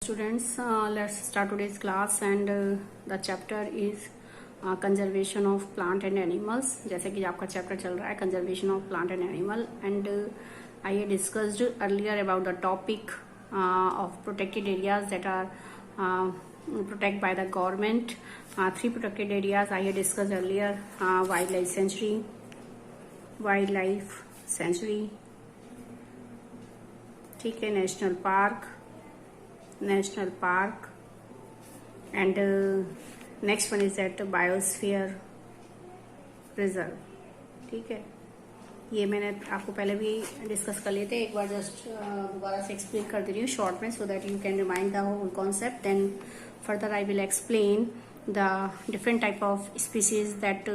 students, let's start today's class and the chapter is conservation of plant and animals. जैसे कि आपका chapter चल रहा है conservation of plant and animal and I had discussed earlier about the topic of protected areas that are protected by the government. Three protected areas I had discussed earlier: wildlife sanctuary, ठीक है, national park and next one is that biosphere reserve. ठीक है, ये मैंने आपको पहले भी discuss कर लिए थे, एक बार जस्ट दोबारा से एक्सप्लेन कर दे रही हूँ शॉर्ट में, so that you can remind the whole concept. Then further I will explain the different type of species that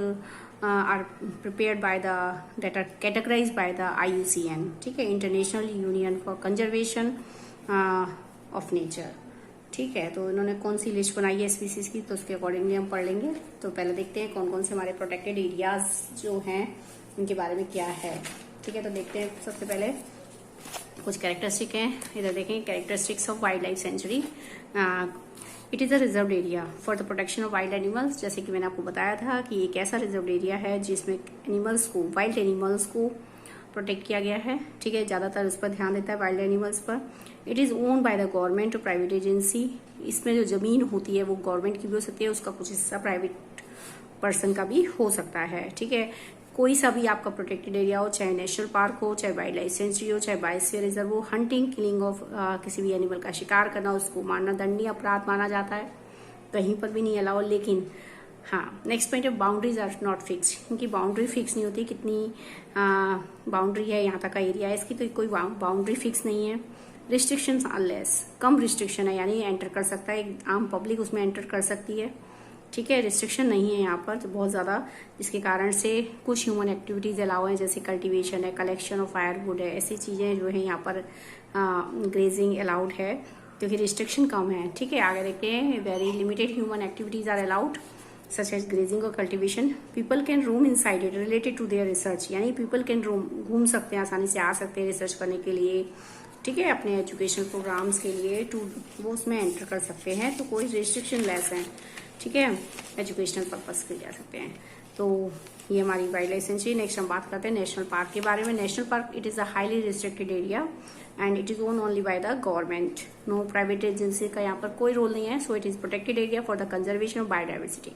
are prepared by that are categorized by the IUCN, ठीक है, international union for conservation of nature. ठीक है, तो इन्होंने कौन सी list बनाई है species की, तो उसके अकॉर्डिंगली हम पढ़ लेंगे. तो पहले देखते हैं कौन कौन से हमारे प्रोटेक्टेड एरियाज जो हैं इनके बारे में क्या है. ठीक है, तो देखते हैं. सबसे पहले कुछ कैरेक्टरिस्टिक हैं, इधर देखें. Characteristics of wild life sanctuary. It is a reserve area for the protection of wild animals. जैसे कि मैंने आपको बताया था कि एक ऐसा रिजर्व एरिया है जिसमें एनिमल्स को, वाइल्ड एनिमल्स को प्रोटेक्ट किया गया है. ठीक है, ज़्यादातर उस पर ध्यान देता है वाइल्ड एनिमल्स पर. It is owned by the government और प्राइवेट एजेंसी. इसमें जो ज़मीन होती है वो गवर्नमेंट की भी हो सकती है, उसका कुछ हिस्सा प्राइवेट पर्सन का भी हो सकता है. ठीक है, कोई सा भी आपका प्रोटेक्टेड एरिया हो, चाहे नेशनल पार्क हो, चाहे वाइल्ड लाइफ सेंचुरी हो, चाहे बायोस्फीयर रिजर्व हो, हंटिंग, किलिंग ऑफ किसी भी एनिमल का शिकार करना, उसको मारना दंडनीय अपराध माना जाता है, कहीं पर भी नहीं अलाउ. लेकिन हाँ, नेक्स्ट पॉइंट है बाउंड्रीज आर नॉट फिक्स. इनकी बाउंड्री फिक्स नहीं होती, कितनी बाउंड्री है, यहाँ तक का एरिया है इसकी, तो कोई बाउंड्री फिक्स नहीं है. रिस्ट्रिक्शंस आर लेस, कम रिस्ट्रिक्शन है, यानी एंटर कर सकता है, आम पब्लिक उसमें एंटर कर सकती है. ठीक है, रिस्ट्रिक्शन नहीं है यहाँ पर तो बहुत ज़्यादा, जिसके कारण से कुछ ह्यूमन एक्टिविटीज़ अलाउ हैं, जैसे कल्टीवेशन है, कलेक्शन ऑफ फायरवुड है, ऐसी चीज़ें जो है यहाँ पर ग्रेजिंग अलाउड है, क्योंकि रिस्ट्रिक्शन कम है. ठीक है, आगे देखते हैं. Very limited human activities are allowed such as grazing और cultivation. People can roam inside it related to their research, यानी पीपल कैन रोम, घूम सकते हैं, आसानी से आ सकते हैं रिसर्च करने के लिए. ठीक है, अपने एजुकेशनल प्रोग्राम्स के लिए वो उसमें एंटर कर सकते हैं, तो कोई रिस्ट्रिक्शन लेस है. ठीक है, एजुकेशनल पर्पस के लिए जा सकते हैं. तो ये हमारी वाइल्ड लाइफ सेंचुरी. नेक्स्ट हम बात करते हैं नेशनल पार्क के बारे में. National park it is a highly restricted area and it is own only by the government. No private agency का यहाँ पर कोई रोल नहीं है. So it is protected area for the conservation of biodiversity.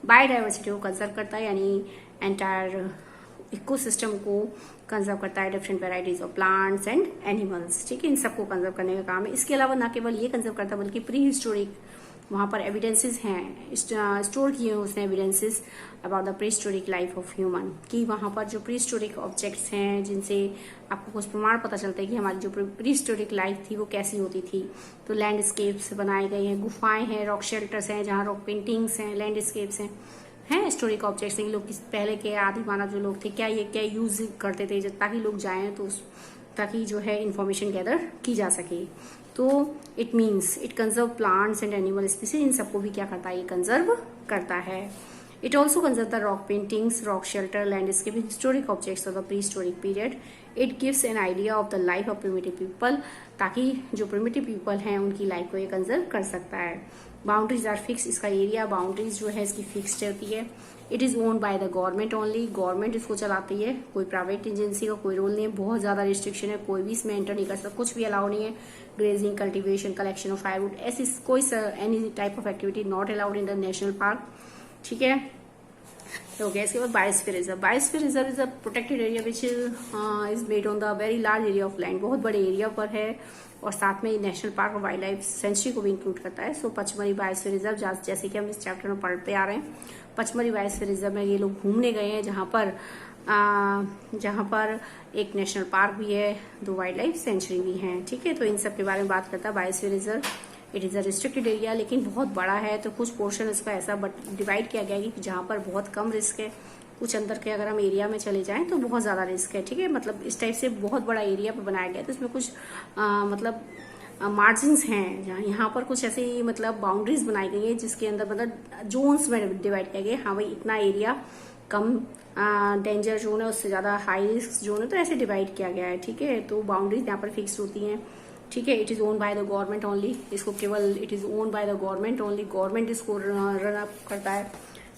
Biodiversity को conserve करता है, यानी एंटायर इकोसिस्टम को कंजर्व करता है, different varieties of plants and animals. ठीक है, इन सबको कंजर्व करने का काम है. इसके अलावा न केवल ये कंजर्व करता है बल्कि प्री हिस्टोरिक वहाँ पर एविडेंसेस हैं, स्टोर किए हुए उसने evidences about the pre historic life of human, कि वहाँ पर जो प्री हिस्टोरिक ऑब्जेक्ट्स हैं जिनसे आपको कुछ प्रमाण पता चलता है कि हमारी जो प्री हिस्टोरिक लाइफ थी वो कैसी होती थी. तो लैंडस्केप्स बनाए गए हैं, गुफाएं हैं, रॉक शेल्टर्स हैं जहाँ रॉक पेंटिंग्स हैं, लैंडस्केप्स हैं हिस्टोरिक ऑब्जेक्ट्स हैं. लोग पहले के आदि मानव जो लोग थे क्या यूज करते थे ताकि लोग जाएं, तो ताकि जो है इंफॉर्मेशन गैदर की जा सके. तो it means it conserve plants and animal species. इन सबको भी क्या करता है, ये कंजर्व करता है. It also conserve the rock paintings, rock shelter, landscape, historic objects of the prehistoric period. It gives an idea of the life of primitive people, ताकि जो प्रिमिटिव पीपल हैं उनकी लाइफ को ये कंजर्व कर सकता है. Boundaries are fix. इसका एरिया बाउंड्रीज जो है इसकी फिक्स्ड होती है. It is owned by the government only. Government इसको चलाती है, कोई प्राइवेट एजेंसी का कोई रोल नहीं है. बहुत ज़्यादा रिस्ट्रिक्शन है, कोई भी इसमें एंटर नहीं कर सकता, कुछ भी अलाउ नहीं है. Grazing, cultivation, collection of firewood, ऐसी कोई any type of activity not allowed in the national park. ठीक है, तो इसके बाद biosphere reserve. Biosphere reserve is a protected area which is made on the very large area of land. बहुत बड़े area पर है और साथ में नेशनल पार्क और वाइल्ड लाइफ सेंचुरी को भी इंक्लूड करता है. सो पचमढ़ी बायोस्फीयर रिजर्व, जैसे कि हम इस चैप्टर में पढ़ते आ रहे हैं, पचमढ़ी बायोस्फीयर रिजर्व में ये लोग घूमने गए हैं, जहाँ पर एक नेशनल पार्क भी है, 2 वाइल्ड लाइफ सेंचुरी भी हैं. ठीक है, तो इन सब के बारे में बात करता है biosphere reserve. It is a restricted area, लेकिन बहुत बड़ा है, तो कुछ पोर्शन इसका ऐसा डिवाइड किया गया है कि जहाँ पर बहुत कम रिस्क है, कुछ अंदर के अगर हम एरिया में चले जाएं तो बहुत ज़्यादा रिस्क है. ठीक है, मतलब इस टाइप से बहुत बड़ा एरिया पर बनाया गया है, तो इसमें कुछ मतलब मार्जिन्स हैं जहाँ यहाँ पर कुछ ऐसी मतलब बाउंड्रीज बनाई गई है जिसके अंदर मतलब जोन्स में डिवाइड किया गया. हाँ भाई, इतना एरिया कम डेंजर जोन है, उससे ज़्यादा हाई रिस्क जोन है, तो ऐसे डिवाइड किया गया है. ठीक है, तो बाउंड्रीज यहाँ पर फिक्स होती हैं. ठीक है। It is own by the government only, इसको केवल it is own by the government only, government इसको रन अप करता है,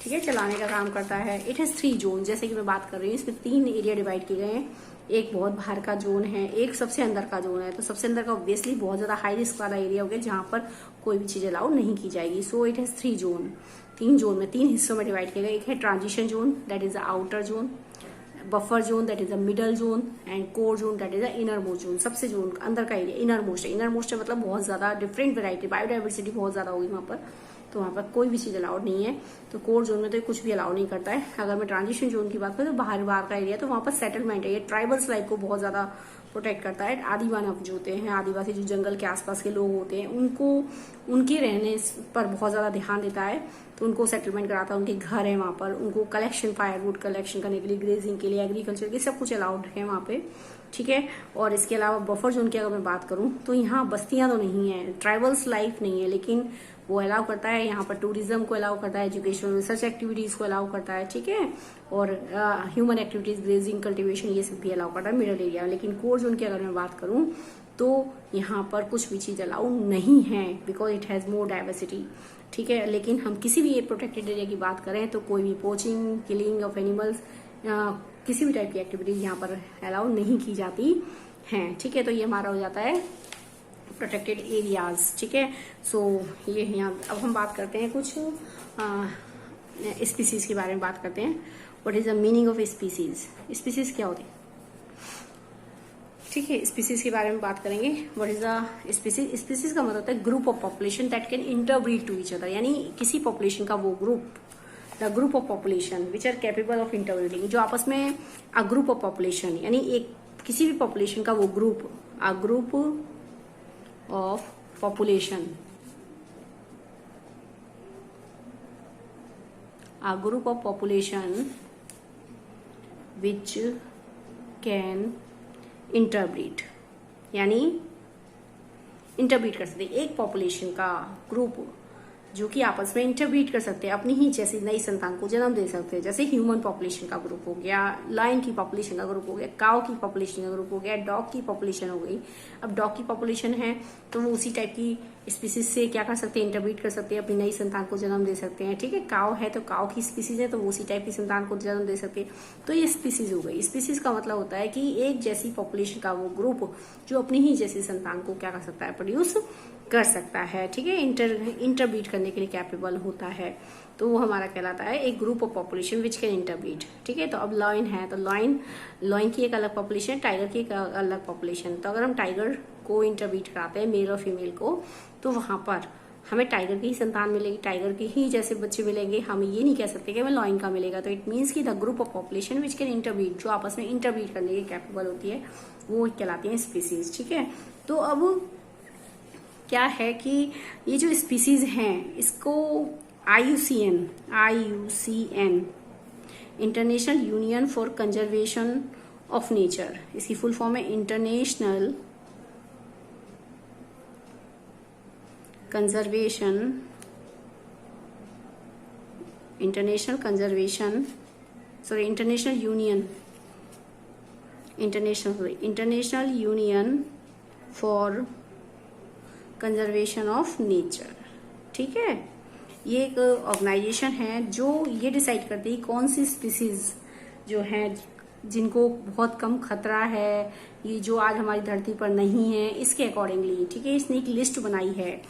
ठीक है, चलाने का काम करता है। इट हैज 3 जोन, जैसे कि मैं बात कर रही हूँ, इसमें 3 एरिया डिवाइड किए गए हैं। एक बहुत बाहर का जोन है, एक सबसे अंदर का जोन है। तो सबसे अंदर का ऑब्वियसली बहुत ज्यादा हाई रिस्क वाला एरिया हो गया, जहां पर कोई भी चीज अलाउ नहीं की जाएगी। So it has 3 zone, 3 zone में 3 हिस्सों में डिवाइड किया गया। एक है transition zone, that is the outer zone, buffer zone that is the middle zone, and core zone that is the inner most zone. सबसे जोन अंदर का एरिया इनर मोस्ट है। इनर मोस्ट है मतलब बहुत ज्यादा डिफरेंट वेराइटी, बायोडाइवर्सिटी बहुत ज्यादा होगी वहां पर, तो वहां पर कोई भी चीज अलाउड नहीं है। तो कोर जोन में तो कुछ भी अलाउ नहीं करता है। अगर मैं ट्रांजिशन जोन की बात करूँ तो बाहर का एरिया, तो वहां पर सेटलमेंट है, ये ट्राइबल्स लाइफ को बहुत ज्यादा प्रोटेक्ट करता है। आदि मानव जो होते हैं, आदिवासी जो जंगल के आसपास के लोग होते हैं, उनको उनके रहने पर बहुत ज्यादा ध्यान देता है। तो उनको सेटलमेंट कराता है, उनके घर है वहां पर, उनको कलेक्शन, फायरवुड कलेक्शन करने के लिए, ग्रेजिंग के लिए, एग्रीकल्चर के सब कुछ अलाउड है वहां पे, ठीक है। और इसके अलावा बफर जोन की अगर मैं बात करूं तो यहाँ बस्तियां तो नहीं है, ट्राइबल्स लाइफ नहीं है, लेकिन वो अलाउ करता है। यहाँ पर टूरिज्म को अलाउ करता है, एजुकेशनल रिसर्च एक्टिविटीज को अलाउ करता है, ठीक है, और ह्यूमन एक्टिविटीज, ग्रेजिंग, कल्टीवेशन, ये सब भी अलाउ करता है मिडल एरिया में। लेकिन कोर जोन की अगर मैं बात करूं तो यहाँ पर कुछ भी चीज अलाउ नहीं है, because it has more diversity, ठीक है। लेकिन हम किसी भी प्रोटेक्टेड एरिया की बात करें तो कोई भी पोचिंग, किलिंग ऑफ एनिमल्स, किसी भी टाइप की एक्टिविटीज यहाँ पर अलाउ नहीं की जाती हैं, ठीक है। तो ये हमारा हो जाता है प्रोटेक्टेड एरियाज, ठीक है। सो ये यहाँ अब हम बात करते हैं कुछ स्पीसीज के बारे में बात करते हैं। What is the meaning of species? Species क्या होती है, ठीक है, स्पीसीज के बारे में बात करेंगे। What is the species? Species का मतलब होता है group of population that can interbreed to each other, यानी किसी पॉपुलेशन का वो ग्रुप, the group of population which are capable of interbreeding, जो आपस में अ ग्रुप ऑफ पॉपुलेशन, यानी एक किसी भी पॉपुलेशन का वो group, a group of population, a group of population which can interbreed, यानी इंटरब्रीड कर सकते, एक पॉपुलेशन का ग्रुप जो कि आपस में इंटरब्रीड कर सकते हैं, अपनी ही जैसी नई संतान को जन्म दे सकते हैं। जैसे ह्यूमन पॉपुलेशन का ग्रुप हो गया, लायन की पॉपुलेशन का ग्रुप हो गया, काउ की पॉपुलेशन का ग्रुप हो गया, डॉग की पॉपुलेशन हो गई। अब डॉग की पॉपुलेशन है तो वो उसी टाइप की स्पीसीज से क्या कर सकते हैं, इंटरब्रीड कर सकते हैं, अपनी नई संतान को जन्म दे सकते हैं, ठीक है। काउ है तो काउ की स्पीसीज है तो वो उसी टाइप की संतान को जन्म दे सकते हैं। तो ये स्पीसीज हो गई। स्पीसीज का मतलब होता है कि एक जैसी पॉपुलेशन का वो ग्रुप जो अपनी ही जैसी संतान को क्या कर सकता है, प्रोड्यूस कर सकता है, ठीक है, इंटरब्रीड करने के लिए कैपेबल होता है। तो वो हमारा कहलाता है एक group of population which can interbreed, ठीक है। तो अब लॉयन है तो लॉयन की एक अलग पॉपुलेशन, टाइगर की एक अलग पॉपुलेशन। तो अगर हम टाइगर को इंटरब्रीड कराते हैं, मेल और फीमेल को, तो वहां पर हमें टाइगर की ही संतान मिलेगी, टाइगर के ही जैसे बच्चे मिलेंगे। हम ये नहीं कह सकते कि हमें लॉयन का मिलेगा। तो इट मीन्स की the group of population which can interbreed, जो आपस में इंटरब्रीड करने की कैपेबल होती है, वो कहलाती है स्पीसीज, ठीक है। तो अब क्या है कि ये जो स्पीसीज हैं इसको IUCN international union for conservation of nature, इसकी फुल फॉर्म है international union for conservation of nature, ठीक है। ये एक ऑर्गेनाइजेशन है जो ये डिसाइड करती है कौन सी स्पीसीज जो है जिनको बहुत कम खतरा है, ये जो आज हमारी धरती पर नहीं है, इसके अकॉर्डिंगली, ठीक है, इसने एक लिस्ट बनाई है।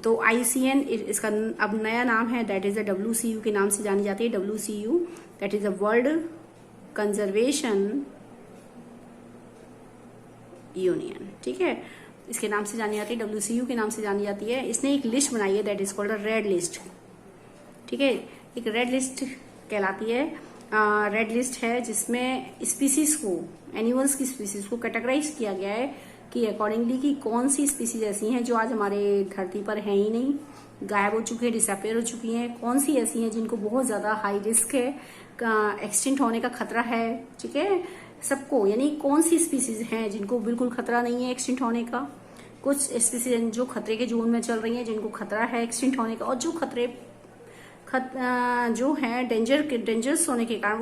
तो IUCN इसका अब नया नाम है, दैट इज द WCU के नाम से जानी जाती है। WCU that is the world conservation union, ठीक है, इसके नाम से जानी जाती है, WCU के नाम से जानी जाती है। इसने एक लिस्ट बनाई है that is called a red list, ठीक है। एक रेड लिस्ट कहलाती है, रेड लिस्ट है जिसमें स्पीसीज को, एनिमल्स की स्पीसीज को कैटेगराइज किया गया है कि अकॉर्डिंगली कि कौन सी स्पीसीज ऐसी हैं जो आज हमारे धरती पर है ही नहीं, गायब हो चुकी है, डिसअपेयर हो चुकी हैं, कौन सी ऐसी हैं जिनको बहुत ज्यादा हाई रिस्क है, एक्सटिंक्ट होने का खतरा है, ठीक है, सबको, यानी कौन सी स्पीसीज हैं जिनको बिल्कुल खतरा नहीं है एक्सटिंक्ट होने का, कुछ स्पीसीज जो खतरे के जोन में चल रही हैं जिनको खतरा है एक्सटिंक्ट होने का, और जो जो है डेंजरस होने के कारण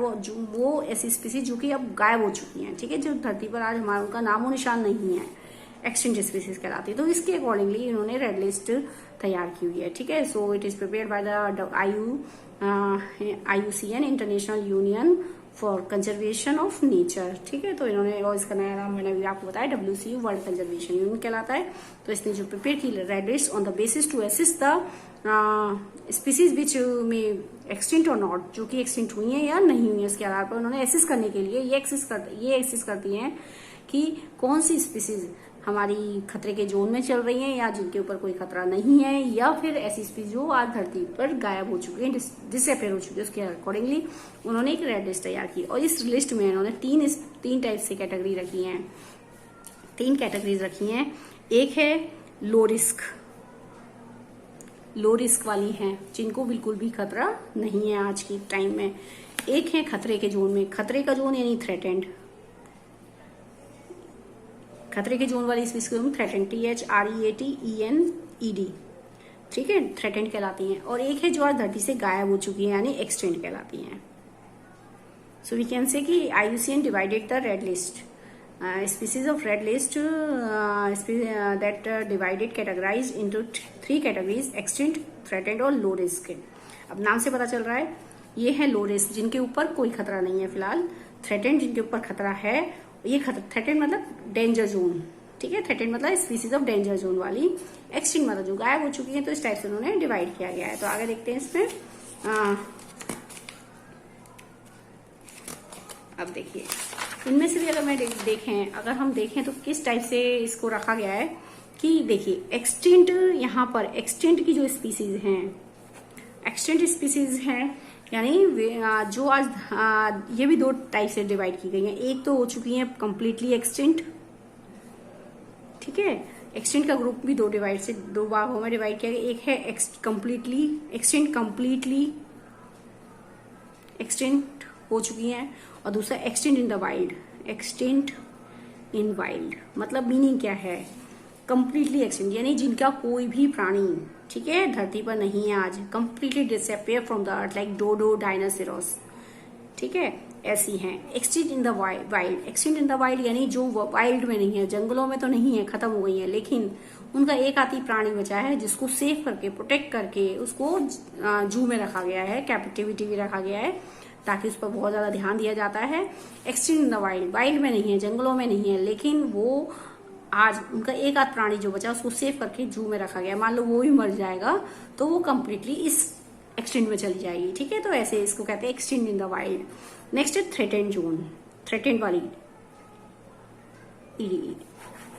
वो ऐसी स्पीसीज जो कि अब गायब हो चुकी हैं, ठीक है, जो धरती पर आज हमारा उनका नामो निशान नहीं है, एक्सटिंक्ट स्पीसीज कहलाती है। तो इसके अकॉर्डिंगली इन्होंने रेड लिस्ट तैयार की हुई है, ठीक है। So it is prepared by the IUCN, international union for conservation of nature, ठीक है। तो इन्होंने, और इसका नया नाम मैंने भी आपको बताया, WCU, वर्ल्ड कंजर्वेशन यूनियन कहलाता है। तो इसने जो प्रिपेयर की red list on the basis to assist the species which में एक्सटिंक्ट और नॉट, जो कि एक्सटिंक्ट हुई है या नहीं हुई है, उसके आधार पर उन्होंने एसिस्ट करने के लिए ये एसिस्ट करती हैं कि कौन सी स्पीसीज हमारी खतरे के जोन में चल रही हैं या जिनके ऊपर कोई खतरा नहीं है, या फिर ऐसी स्पीसीज जो आज धरती पर गायब हो चुकी है, डिसअपियर हो चुकी है। उसके अकॉर्डिंगली उन्होंने एक रेड लिस्ट तैयार की, और इस लिस्ट में उन्होंने तीन टाइप से कैटेगरी रखी हैं, 3 कैटेगरीज रखी हैं। एक है लो रिस्क वाली हैं, जिनको बिल्कुल भी खतरा नहीं है आज के टाइम में। एक है खतरे के जोन में, खतरे का जोन यानी थ्रेटेंड, खतरे के जोन वाली स्पीसीज को थ्रेटेंड, THREATENED, ठीक है, थ्रेटेंड कहलाती हैं। और एक है जो आज धरती से गायब हो चुकी है, यानी एक्सटिंक्ट कहलाती हैं। सो वी कैन से कि IUCN divided the red list species of red list that divided categorized into 3 categories: extinct, threatened और low risk। अब नाम से पता चल रहा है ये है लो रिस्क, जिनके ऊपर कोई खतरा नहीं है फिलहाल। थ्रेटेंड, जिनके ऊपर खतरा है। ये थ्रेटेंड मतलब डेंजर जोन, ठीक है। थ्रेटेंड मतलब स्पीसीज ऑफ डेंजर जोन वाली। एक्सटिंक्ट मतलब जो गायब हो चुकी है। तो इस टाइप से उन्होंने डिवाइड किया गया है। तो आगे देखते हैं इसमें। अब देखिए, इनमें से भी अगर अगर हम देखें तो किस टाइप से इसको रखा गया है कि देखिए, एक्सटिंक्ट, यहाँ पर एक्सटिंक्ट की जो स्पीसीज हैं, एक्सटिंक्ट स्पीसीज हैं यानी जो आज ये भी 2 टाइप से डिवाइड की गई हैं। एक तो हो चुकी है कंप्लीटली एक्सटिंक्ट, ठीक है। एक्सटिंक्ट का ग्रुप भी 2 भागों में डिवाइड किया गया। एक है कंप्लीटली एक्सटिंक्ट हो चुकी हैं, और दूसरा extinct in the wild. Extinct in wild मतलब मीनिंग क्या है? कंप्लीटली एक्सटिंक्ट यानी जिनका कोई भी प्राणी, ठीक है, धरती पर नहीं है आज, completely disappear from the earth, like dodo, dinosaurs, ठीक है, ऐसी हैं। Extinct in the wild, extinct in the wild यानी जो वाइल्ड में नहीं है, जंगलों में तो नहीं है, खत्म हो गई है, लेकिन उनका एक आधी प्राणी बचा है जिसको सेव करके, प्रोटेक्ट करके उसको जू में रखा गया है, कैप्टिविटी भी रखा गया है, ताकि उस पर बहुत ज्यादा ध्यान दिया जाता है। एक्सटिंक्ट इन द वाइल्ड में नहीं है, जंगलों में नहीं है, लेकिन वो आज उनका एक आध प्राणी जो बचा उसको सेव करके जू में रखा गया। मान लो वो भी मर जाएगा तो वो कंप्लीटली इस एक्सटिंक्ट में चली जाएगी, ठीक है। तो ऐसे इसको कहते हैं extinct in the wild. Next है थ्रेटेंड जोन, थ्रेटेंड वाली।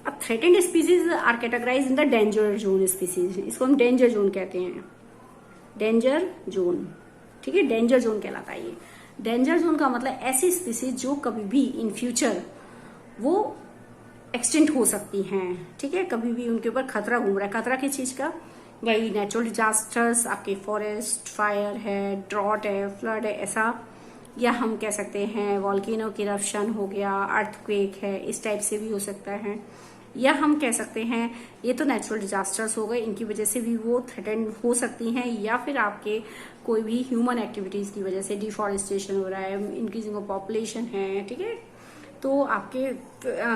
अब threatened species are categorise in the danger zone species, इसको हम डेंजर जोन कहते हैं, डेंजर जोन, ठीक है, डेंजर जोन कहलाता है ये। डेंजर जोन का मतलब ऐसी स्पीसीज जो कभी भी इन फ्यूचर वो एक्सटिंक्ट हो सकती हैं, ठीक है, कभी भी उनके ऊपर खतरा घूम रहा है। खतरा किस चीज का? वही नेचुरल डिजास्टर्स, आपके फॉरेस्ट फायर है, ड्रॉट है, फ्लड है, ऐसा, या हम कह सकते हैं वॉल्केनो की इरप्शन हो गया, अर्थक्वेक है, इस टाइप से भी हो सकता है। या हम कह सकते हैं ये तो नेचुरल डिजास्टर्स हो गए, इनकी वजह से भी वो थ्रेटेंड हो सकती हैं, या फिर आपके कोई भी ह्यूमन एक्टिविटीज की वजह से डिफॉरेस्टेशन हो रहा है, इंक्रीजिंग ऑफ पॉपुलेशन है, ठीक है, तो आपके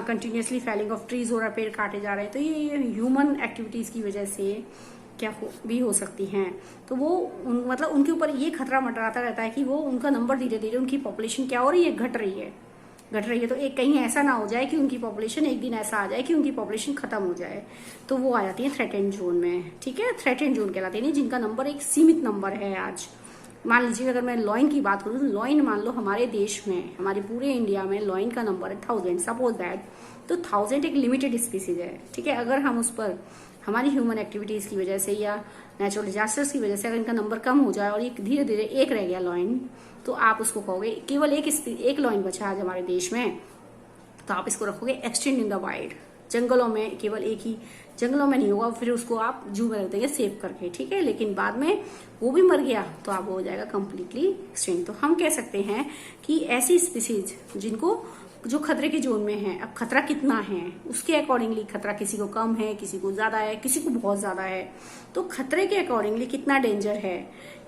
कंटिन्यूसली फेलिंग ऑफ ट्रीज हो रहा है, पेड़ काटे जा रहे हैं, तो ये ह्यूमन एक्टिविटीज की वजह से क्या भी हो सकती हैं। तो वो मतलब उनके ऊपर ये खतरा मंडराता रहता है कि वो उनका नंबर धीरे धीरे, उनकी पॉपुलेशन क्या हो रही है, घट रही है। तो एक कहीं ऐसा ना हो जाए कि उनकी पॉपुलेशन एक दिन ऐसा आ जाए कि उनकी पॉपुलेशन खत्म हो जाए, तो वो आ जाती है थ्रेटेंड जोन में, ठीक है। थ्रेटेंड जोन कहलाती है, जिनका नंबर एक सीमित नंबर है आज। मान लीजिए अगर मैं लॉइन की बात करूँ तो लॉइन मान लो हमारे देश में, हमारे पूरे इंडिया में लॉइन का नंबर है 1000, सपोज दैट। तो 1000 एक लिमिटेड स्पीसीज है, ठीक है। अगर हम उस पर हमारी ह्यूमन एक्टिविटीज की वजह से या नेचुरल डिजास्टर्स की वजह से अगर इनका नंबर कम हो जाए और ये धीरे धीरे एक रह गया लॉइन, तो आप उसको कहोगे केवल एक लॉइन बचा आज हमारे देश में, तो आप इसको रखोगे एक्सटिंक्ट इन द वाइल्ड। जंगलों में केवल एक ही, जंगलों में नहीं होगा, फिर उसको आप जू में रख देंगे सेव करके, ठीक है। लेकिन बाद में वो भी मर गया तो आप हो जाएगा कंप्लीटली एक्सटिंक्ट। तो हम कह सकते हैं कि ऐसी स्पीसीज जिनको जो खतरे के जोन में है, अब खतरा कितना है उसके अकॉर्डिंगली, खतरा किसी को कम है, किसी को ज्यादा है, किसी को बहुत ज्यादा है, तो खतरे के अकॉर्डिंगली कितना डेंजर है,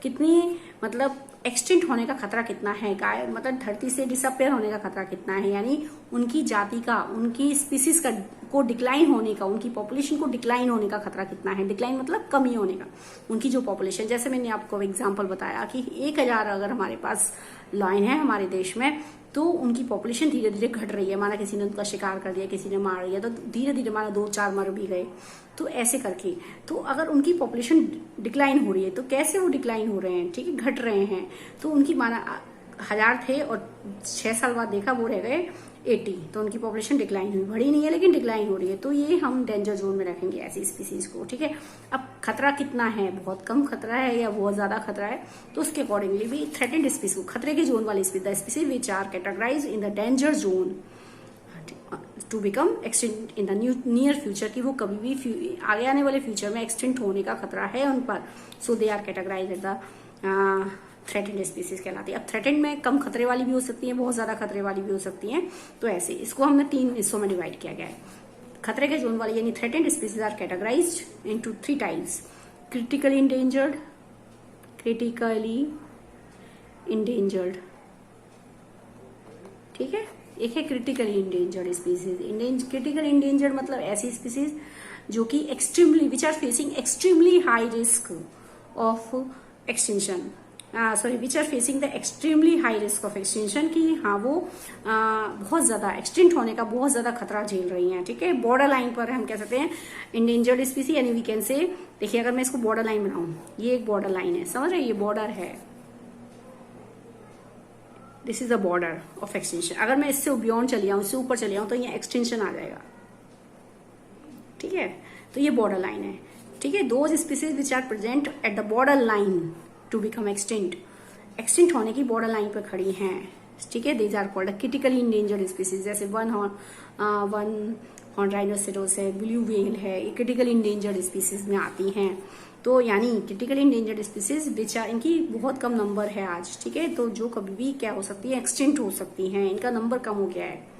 कितनी मतलब एक्सटिंक्ट होने का खतरा कितना है, मतलब धरती से डिसअपियर होने का खतरा कितना है, यानी उनकी जाति का, उनकी स्पीसीज का को डिक्लाइन होने का, उनकी पॉपुलेशन को डिक्लाइन होने का खतरा कितना है। डिक्लाइन मतलब कमी होने का। उनकी जो पॉपुलेशन, जैसे मैंने आपको एग्जांपल बताया कि 1000 अगर हमारे पास लायन है हमारे देश में, तो उनकी पॉपुलेशन धीरे धीरे घट रही है। माना किसी ने उनका शिकार कर दिया, किसी ने मार दिया, तो धीरे धीरे माना 2-4 मर भी गए, तो ऐसे करके। तो अगर उनकी पॉपुलेशन डिक्लाइन हो रही है, तो कैसे वो डिक्लाइन हो रहे हैं, ठीक है, घट रहे हैं। तो उनकी माना 1000 थे और 6 साल बाद देखा वो रह गए 80, तो उनकी पॉपुलेशन डिक्लाइन हुई, बढ़ी नहीं है लेकिन डिक्लाइन हो रही है। तो ये हम डेंजर जोन में रखेंगे ऐसी स्पीसीज को, ठीक है। अब खतरा कितना है, बहुत कम खतरा है या बहुत ज्यादा खतरा है, तो उसके अकॉर्डिंगली भी थ्रेटेंड स्पीसीज को, खतरे के जोन वाली species which are categorise in the danger zone to become extinct in the near future, की वो कभी भी आगे आने वाले फ्यूचर में एक्सटिंक्ट होने का खतरा है उन पर। So they are categorize at the threatened species कहलाती है। अब थ्रेटेंड में कम खतरे वाली भी हो सकती है, बहुत ज्यादा खतरे वाली भी हो सकती हैं। तो ऐसे इसको हमने 3 हिस्सों में डिवाइड किया गया है। खतरे के जोन वाली यानी threatened species are categorised into 3 types: critically endangered, ठीक है। एक है critically endangered species. Critically endangered मतलब ऐसी स्पीसीज जो कि extremely which are facing extremely high risk of extinction, which are facing the extremely high risk of extinction, की हाँ वो बहुत ज्यादा एक्सटिंक्ट होने का बहुत ज्यादा खतरा झेल रही हैं, ठीक है। बॉर्डर लाइन पर हम कह सकते हैं इंडेंजर्ड स्पीसी, यानी वी कैन से, देखिए अगर मैं इसको बॉर्डर लाइन बनाऊं, ये एक बॉर्डर लाइन है, समझ रहे, ये बॉर्डर है, this is the border of extension. अगर मैं इससे बियॉन्ड चली जाऊं, इससे ऊपर चली जाऊं, तो ये एक्सटेंशन आ जाएगा, ठीक है। तो ये बॉर्डर लाइन है, ठीक है। Those species which are present at the border line to become extinct होने की बॉर्डर लाइन पर खड़ी हैं, ठीक है। These are called critically endangered species. जैसे वन हॉर्न राइनोसेरोस है, ब्लू व्हेल है, ये क्रिटिकली इंडेंजर्ड स्पीसीज में आती हैं। तो यानी critically endangered species which are, इनकी बहुत कम नंबर है आज, ठीक है। तो जो कभी भी क्या हो सकती है, एक्सटिंक्ट हो सकती हैं, इनका नंबर कम हो गया है,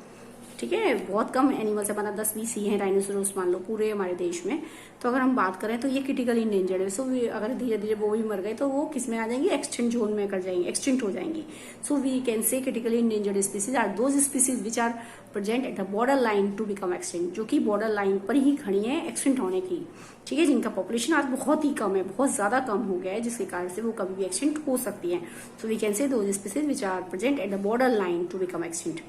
ठीक है। बहुत कम एनिमल्स है, मतलब 10-20 ही हैं डायनासोरस मान लो पूरे हमारे देश में। तो अगर हम बात करें तो ये क्रिटिकली इंडेंजर्ड है। सो अगर धीरे धीरे वो भी मर गए तो वो किस में आ जाएंगी, एक्सटिंक्ट जोन में कर जाएंगे, एक्सटिंक्ट हो जाएंगी। So we can say critically endangered species are those species which are present at the border line to become extinct, जो कि बॉर्डर लाइन पर ही खड़ी है एक्सटिंक्ट होने की, ठीक है। जिनका पॉपुलेशन आज बहुत ही कम है, बहुत ज्यादा कम हो गया है, जिसके कारण से वो कभी भी एक्सटिंक्ट हो सकती है। So we can say those species which are present at the border line to become extinct,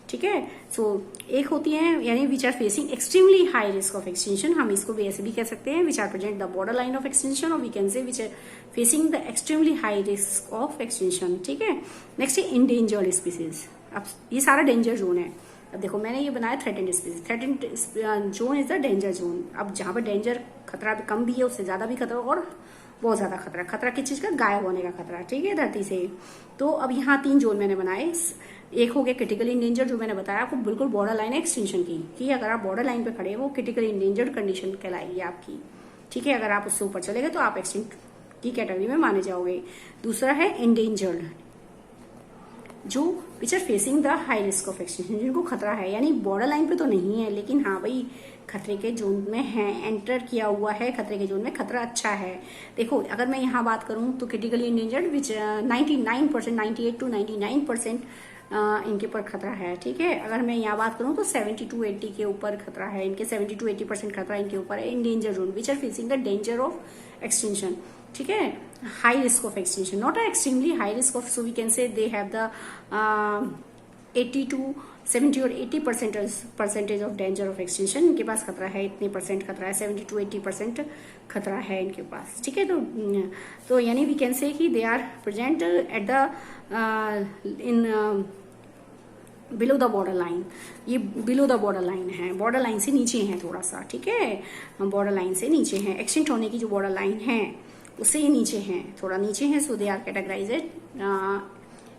ठीक है। सो एक होती है यानी which are facing extremely high risk of extinction, हम इसको भी ऐसे भी कह सकते हैं, which are present the border line of extinction, और we can say which are facing the extremely high risk of extinction, ठीक है। नेक्स्ट है इंडेंजर्ड स्पीसीज। अब ये सारा डेंजर जोन है। अब देखो मैंने ये बनाया threatened species, threatened zone is the danger zone. अब जहां पर डेंजर खतरा कम भी है, उससे ज्यादा भी खतरा और बहुत ज्यादा खतरा किस चीज का, गायब होने का खतरा, ठीक है, धरती से। तो अब यहाँ 3 जोन मैंने बनाए। एक हो गया क्रिटिकली इंडेंजर्ड, जो मैंने बताया आपको, बिल्कुल बॉर्डर लाइन है एक्सटेंशन की, कि अगर आप बॉर्डर लाइन पे खड़े हैं वो क्रिटिकली इंडेंजर्ड कंडीशन कहलाएगी आपकी, ठीक है। अगर आप उससे ऊपर चले गए तो आप एक्सटिंक्ट की कैटेगरी में माने जाओगे। दूसरा है इंडेंजर्ड, जो which are facing the high risk of extinction, जिनको खतरा है, यानी बॉर्डर लाइन पे तो नहीं है लेकिन हाँ भाई खतरे के जोन में है, एंटर किया हुआ है खतरे के जोन में, खतरा अच्छा है। देखो अगर मैं यहाँ बात करूँ तो क्रिटिकली इंडेंजर्ड विच 99%, 98 to 99% इनके ऊपर खतरा है, ठीक है। अगर मैं यहाँ बात करूँ तो 70 to 80 के ऊपर खतरा है इनके, 70 to 80% खतरा इनके ऊपर है। Endanger zone which are facing the danger of extinction, ठीक है, high risk of extinction, not extremely high risk of, so we can say they have the 80 to 70 और 80% ऑफ डेंजर ऑफ एक्सटिंक्शन, इनके पास खतरा है, इतने परसेंट खतरा है, 70 to 80% खतरा है इनके पास, ठीक है। तो यानी वी कैन से कि they are present at the in below the border line, ये बिलो द बॉर्डर लाइन है, बॉर्डर लाइन से नीचे है थोड़ा सा, ठीक है, बॉर्डर लाइन से नीचे है, एक्सटिंक्ट होने की जो बॉर्डर लाइन है उससे ये नीचे है, थोड़ा नीचे है। So they are categorized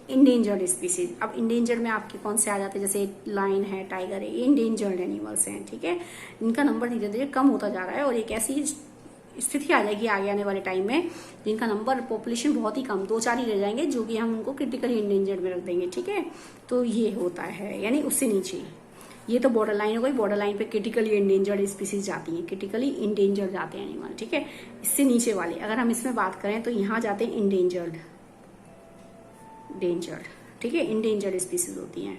endangered species. अब इंडेंजर्ड में आपके कौन से आ जाते हैं, जैसे लायन है, टाइगर है, ये इंडेंजर्ड एनिमल्स हैं, ठीक है। इनका नंबर धीरे धीरे कम होता जा रहा है और एक ऐसी स्थिति आ जाएगी आगे आने वाले टाइम में जिनका नंबर पॉपुलेशन बहुत ही कम, 2-4 ही रह जाएंगे, जो कि हम उनको क्रिटिकली इंडेंजर्ड में रख देंगे, ठीक है। तो ये होता है, यानी उससे नीचे, ये तो बॉर्डर लाइन हो गई, बॉर्डर लाइन पे क्रिटिकली इंडेंजर्ड स्पीसीज जाती हैं, क्रिटिकली इंडेंजर्ड जाते हैं एनिमल, ठीक है। इससे नीचे वाले अगर हम इसमें बात करें तो यहाँ जाते हैं इंडेंजर्ड, ठीक है, इंडेंजर्ड स्पीसीज होती हैं।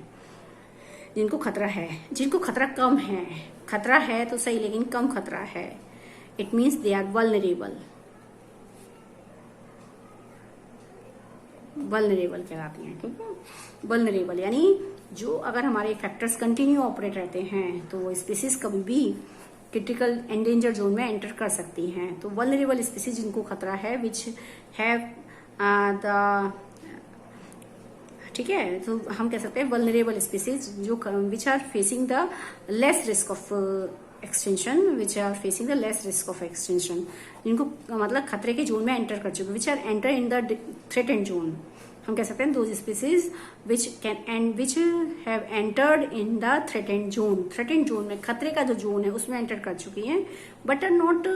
जिनको खतरा है, जिनको खतरा कम है, खतरा है तो सही लेकिन कम खतरा है, it means they are vulnerable, vulnerable कहलाती हैं, ठीक है। वल्नरेबल यानी जो अगर हमारे फैक्टर्स कंटिन्यू ऑपरेट रहते हैं तो वो स्पीसीज कभी भी क्रिटिकल एंडेंजर जोन में एंटर कर सकती हैं। तो वल्नरेबल स्पीसीज जिनको खतरा है विच हैव द, ठीक है, तो हम कह सकते हैं वल्नरेबल स्पीसीज जो which are facing the less risk of extension, which are facing the less risk of extension, जिनको मतलब खतरे के जोन में एंटर कर चुके, which are enter in the threatened zone. हम कह सकते हैं those species which can and which have entered in the threatened zone, threatened zone में खतरे का जो जोन है उसमें एंटर कर चुकी हैं, but are not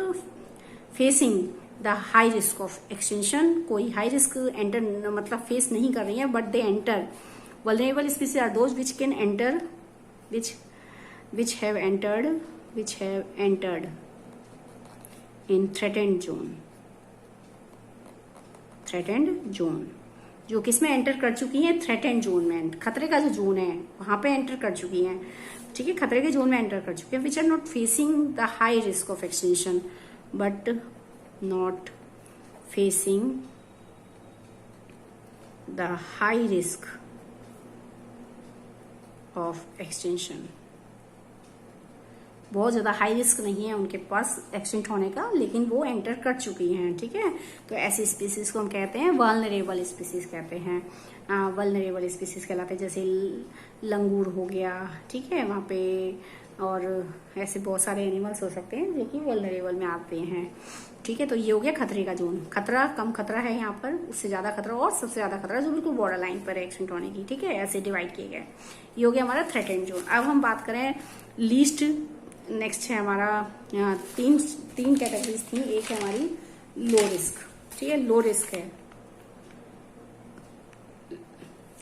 facing the high risk of extension, कोई हाई रिस्क एंटर मतलब फेस नहीं कर रही है, but they enter. Vulnerable species are those which can enter, which have entered in threatened zone, जो किस में एंटर कर चुकी हैं, थ्रेटेंड जोन में, खतरे का जो जोन है वहां पे एंटर कर चुकी हैं, ठीक है, खतरे के जोन में एंटर कर चुकी हैं, which are not facing the high risk of extension, but not facing the high risk of extension, बहुत ज्यादा हाई रिस्क नहीं है उनके पास एक्सटेंट होने का, लेकिन वो एंटर कर चुकी हैं, ठीक है। तो ऐसी स्पीसीज को हम कहते हैं वल्नरेबल स्पीसीज कहते हैं, वल्नरेबल स्पीसीज कहलाते हैं, जैसे लंगूर हो गया, ठीक है, वहाँ पे और ऐसे बहुत सारे एनिमल्स हो सकते हैं जो कि वल्नरेबल में आते हैं, ठीक है। तो ये हो गया खतरे का जोन, खतरा कम खतरा है यहाँ पर, उससे ज्यादा खतरा और सबसे ज्यादा खतरा जो बिल्कुल बॉर्डर लाइन पर है एक्सटेंट होने की, ठीक है, ऐसे डिवाइड किए गए। ये हो गया हमारा थ्रेटेंड जोन। अब हम बात करें लीस्ट, नेक्स्ट है हमारा तीन कैटेगरीज थी, एक है हमारी लो रिस्क, ठीक है, लो रिस्क है,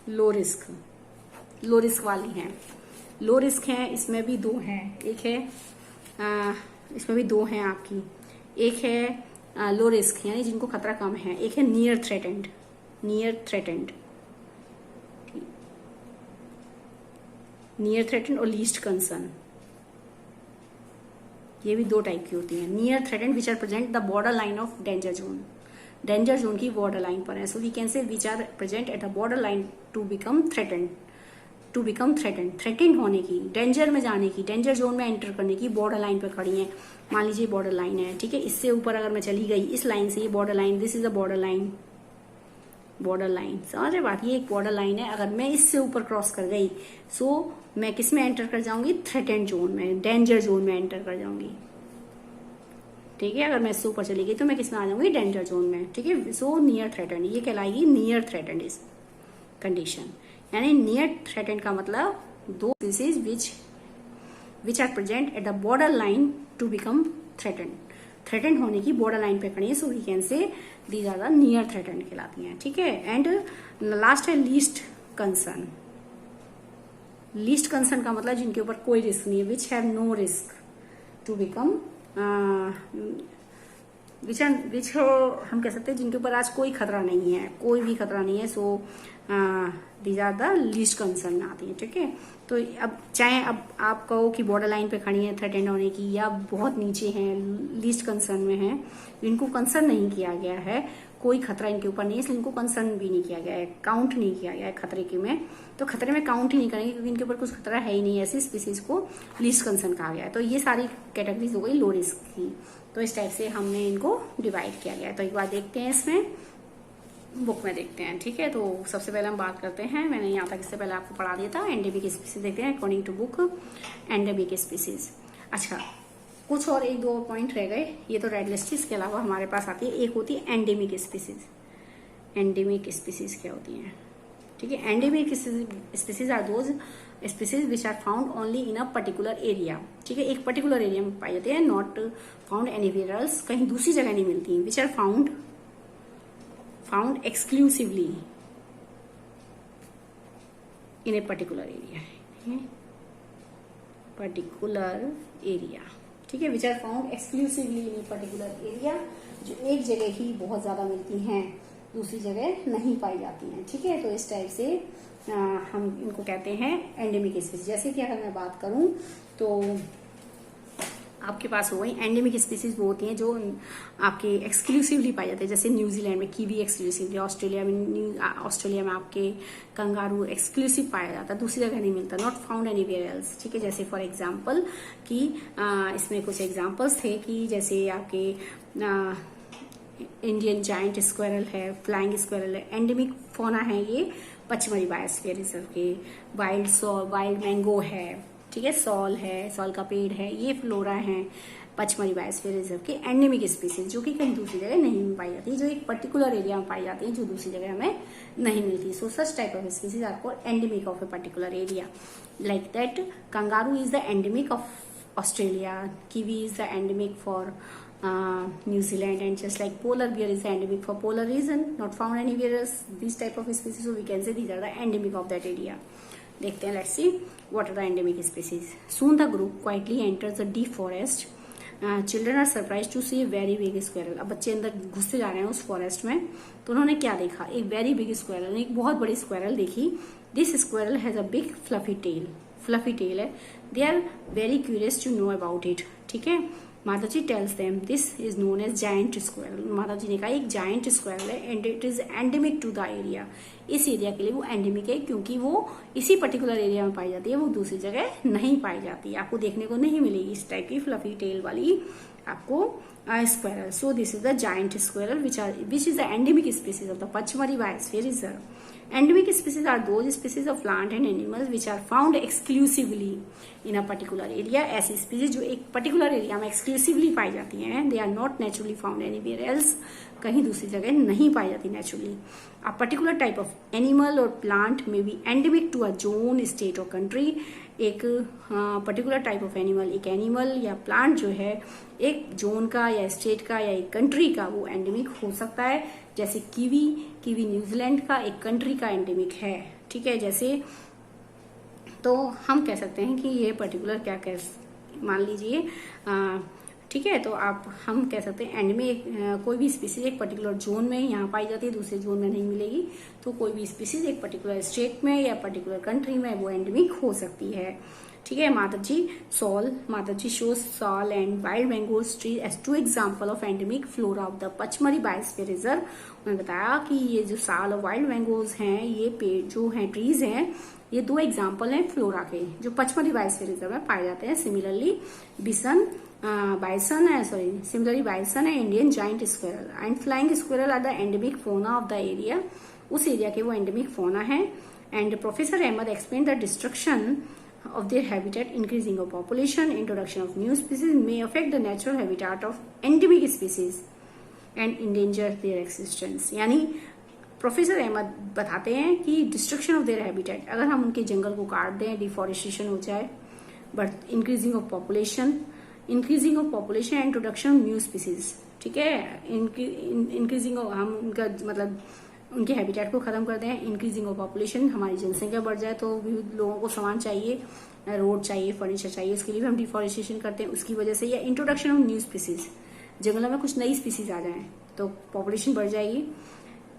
लो रिस्क वाली हैं, लो रिस्क है, इसमें भी दो हैं, एक है इसमें भी दो हैं आपकी, एक है लो रिस्क यानी जिनको खतरा कम है, एक है नियर थ्रेटेंड और लीस्ट कंसर्न, ये भी दो टाइप की होती हैं। Near threatened which are present the border line of danger zone, danger zone की बॉर्डर लाइन पर है, so we can say which are present at the border line to become threatened, threatened होने की, danger में जाने की, danger zone में enter करने की बॉर्डर लाइन पर खड़ी है। मान लीजिए बॉर्डर लाइन है, ठीक है, इससे ऊपर अगर मैं चली गई इस लाइन से, ये border line, this is a border line, समझ रहे बात, ये एक बॉर्डर लाइन है, अगर मैं इससे ऊपर क्रॉस कर गई सो मैं किस में एंटर कर जाऊंगी, थ्रेटेंड जोन में, डेंजर जोन में एंटर कर जाऊंगी, ठीक है। अगर मैं इससे ऊपर चली गई तो मैं किस में आ जाऊंगी, डेंजर जोन में, ठीक है। सो नियर थ्रेटेंड, ये कहलाएगी नियर थ्रेटेंड इस कंडीशन, यानी नियर थ्रेटेंड का मतलब those species which are present at the border line to become threatened होने की बॉर्डर लाइन पे खड़ी है, so we can say these are the near threatened कहलाती हैं, ठीक है। एंड लास्ट है लीस्ट कंसर्न का मतलब जिनके ऊपर कोई रिस्क नहीं है, which have no risk to become, which हम कह सकते हैं जिनके ऊपर आज कोई खतरा नहीं है, कोई भी खतरा नहीं है, so these are the least concern आती है, ठीक है। तो अब चाहे अब आप कहो कि बॉर्डर लाइन पे खड़ी है थ्रेटेंड होने की, या बहुत नीचे हैं, लीस्ट कंसर्न में हैं, इनको कंसर्न नहीं किया गया है, कोई खतरा इनके ऊपर नहीं है, इसलिए इनको कंसर्न भी नहीं किया गया है, काउंट नहीं किया गया है खतरे के में, तो खतरे में काउंट ही नहीं करेंगे क्योंकि इनके ऊपर कुछ खतरा है ही नहीं, ऐसी स्पीसीज को लीस्ट कंसर्न कहा गया है। तो ये सारी कैटेगरीज हो गई लो रिस्क की, तो इस टाइप से हमने इनको डिवाइड किया गया है। तो एक बार देखते हैं इसमें बुक में देखते हैं, ठीक है। तो सबसे पहले हम बात करते हैं, मैंने यहाँ तक इससे पहले आपको पढ़ा दिया था, एंडेमिक स्पीसीज देखते हैं according to book endemic species. अच्छा, कुछ और एक दो पॉइंट रह गए, ये तो रेड लिस्ट, इसके अलावा हमारे पास आती है, एक होती है एंडेमिक स्पीसीज। एंडेमिक स्पीसीज क्या होती हैं, ठीक है। Endemic species are those species which are found only in a particular area, ठीक है, एक पर्टिकुलर एरिया में पाई जाती है, नॉट फाउंड एनीवेयर एल्स, कहीं दूसरी जगह नहीं मिलती, which are found exclusively in a particular area, ठीक है, which are found exclusively in a particular area, जो एक जगह ही बहुत ज्यादा मिलती हैं, दूसरी जगह नहीं पाई जाती हैं। ठीक है, तो इस टाइप से हम इनको कहते हैं एंडेमिक स्पीसीज। जैसे कि अगर मैं बात करूं तो आपके पास हो गई एंडेमिक स्पीसीज, वो होती हैं जो आपके एक्सक्लूसिवली पाए जाते हैं। जैसे न्यूजीलैंड में कीवी एक्सक्लूसिवली, ऑस्ट्रेलिया में आपके कंगारू एक्सक्लूसिव पाया जाता है, दूसरी जगह नहीं मिलता, नॉट फाउंड एनीवेयर एल्स। ठीक है, जैसे फॉर एग्जांपल कि इसमें कुछ एग्जांपल्स थे कि जैसे आपके इंडियन जायंट स्क्वेरल है, फ्लाइंग स्क्वेरल है, एंडेमिक फोना है ये पचमढ़ी बायोस्फीयर रिजर्व के। वाइल्ड मैंगो है, ठीक है, सॉल है, सॉल का पेड़ है, ये फ्लोरा है पचमढ़ी बायोस्फीयर रिजर्व के एंडेमिक स्पीसीज, जो कि कहीं दूसरी जगह नहीं पाई जाती, जो एक पर्टिकुलर एरिया में पाई जाती है, जो दूसरी जगह हमें नहीं मिलती। So such type of species are called endemic of a particular area. Like that kangaroo is the endemic of Australia, kiwi is the endemic for New Zealand, and just like polar bear is the endemic for polar region, not found anywhere else. These type of species, so we can say these are the endemic of that area. देखते हैं, let's see what are the endemic species. Soon the group quietly enters the deep forest. Children are surprised to see a very big squirrel. अब बच्चे अंदर घुसते जा रहे हैं उस फॉरेस्ट में, तो उन्होंने क्या देखा, एक वेरी बिग स्क्वेरल, एक बहुत बड़ी स्क्वेरल देखी। This squirrel has a big fluffy tail है। They are very curious to know about it. ठीक है, माता जी tells them this is known as giant squirrel. माता जी ने कहा एक जायंट स्क्वेरल है and it is endemic to the area. इस एरिया के लिए वो एंडेमिक है, क्योंकि वो इसी पर्टिकुलर एरिया में पाई जाती है, वो दूसरी जगह नहीं पाई जाती, आपको देखने को नहीं मिलेगी इस टाइप की फ्लफी टेल वाली आपको squirrel. So this is the giant squirrel which is the endemic species of the Pachmarhi biosphere reserve. Endemic species are those species of plant and animals which are found exclusively in a particular area. ऐसी species जो एक particular area में exclusively पाई जाती हैं, they are not naturally found anywhere else, कहीं दूसरी जगह नहीं पाई जाती naturally. A particular type of animal or plant may be endemic to a zone, state or country. एक पर्टिकुलर टाइप ऑफ एनिमल, एक एनिमल या प्लांट जो है एक जोन का या स्टेट का या एक कंट्री का वो एंडेमिक हो सकता है। जैसे कीवी न्यूजीलैंड का एक कंट्री का एंडेमिक है। ठीक है, जैसे तो हम कह सकते हैं कि ये पर्टिकुलर क्या कह मान लीजिए, ठीक है, तो हम कह सकते हैं एंडेमिक कोई भी स्पीसीज एक पर्टिकुलर जोन में यहाँ पाई जाती है, दूसरे जोन में नहीं मिलेगी। तो कोई भी स्पीसीज एक पर्टिकुलर स्टेट में या पर्टिकुलर कंट्री में वो एंडेमिक हो सकती है। ठीक है, माता जी shows sal and wild mangoes tree as 2 example of endemic flora of the Pachmarhi biosphere reserve. उन्होंने बताया कि ये जो साल और वाइल्ड मैंगोज हैं, ये पेड़ जो हैं, ट्रीज हैं, ये 2 एग्जाम्पल हैं फ्लोरा के जो पचमढ़ी बायोस्फीयर रिजर्व में पाए जाते हैं। सिमिलरली बाइसन है Indian giant squirrel and flying squirrel are the endemic fauna of the area. उस एरिया के वो एंडेमिक फोना है। And professor Ahmad explain the destruction of their habitat, increasing of population, introduction of new species may affect the natural habitat of endemic species and endanger their existence. यानी professor Ahmad बताते हैं कि destruction of their habitat, अगर हम उनके जंगल को काट दें, डिफॉरेस्टेशन हो जाए, but increasing of population introduction of new species. ठीक है, इंक्रीजिंग हम उनका मतलब उनके हैबिटेट को खत्म कर दें, इंक्रीजिंग ऑफ पॉपुलेशन, हमारी जनसंख्या बढ़ जाए तो भी लोगों को सामान चाहिए, रोड चाहिए, फर्नीचर चाहिए, उसके लिए भी हम डिफॉरेस्टेशन करते हैं उसकी वजह से, या इंट्रोडक्शन ऑफ न्यू स्पीसीज, जंगलों में कुछ नई स्पीसीज आ जाए तो पॉपुलेशन बढ़ जाएगी।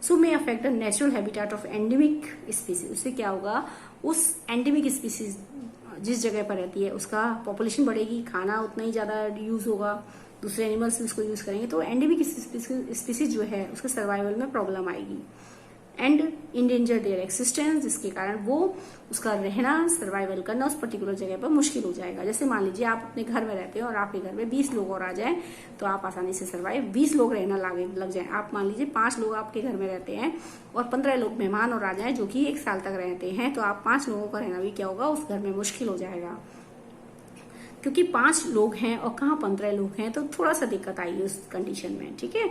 So may affect the natural habitat of endemic species. उससे क्या होगा, उस एंडेमिक स्पीसीज जिस जगह पर रहती है उसका पॉपुलेशन बढ़ेगी, खाना उतना ही ज्यादा यूज होगा, दूसरे एनिमल्स भी उसको यूज करेंगे, तो एंडेमिक स्पीसीज जो है उसके सर्वाइवल में प्रॉब्लम आएगी। एंड इंडेंजर देयर एक्सिस्टेंस, जिसके कारण वो उसका रहना, सर्वाइवल करना उस पर्टिकुलर जगह पर मुश्किल हो जाएगा। जैसे मान लीजिए आप अपने घर में रहते हो और आपके घर में 20 लोग और आ जाएं तो आप आसानी से सर्वाइव, 20 लोग रहना लग जाए। आप मान लीजिए 5 लोग आपके घर में रहते हैं और 15 लोग मेहमान और आ जाए जो कि 1 साल तक रहते हैं, तो आप 5 लोगों का रहना भी क्या होगा, उस घर में मुश्किल हो जाएगा, क्योंकि 5 लोग हैं और कहाँ 15 लोग हैं, तो थोड़ा सा दिक्कत आएगी उस कंडीशन में। ठीक है,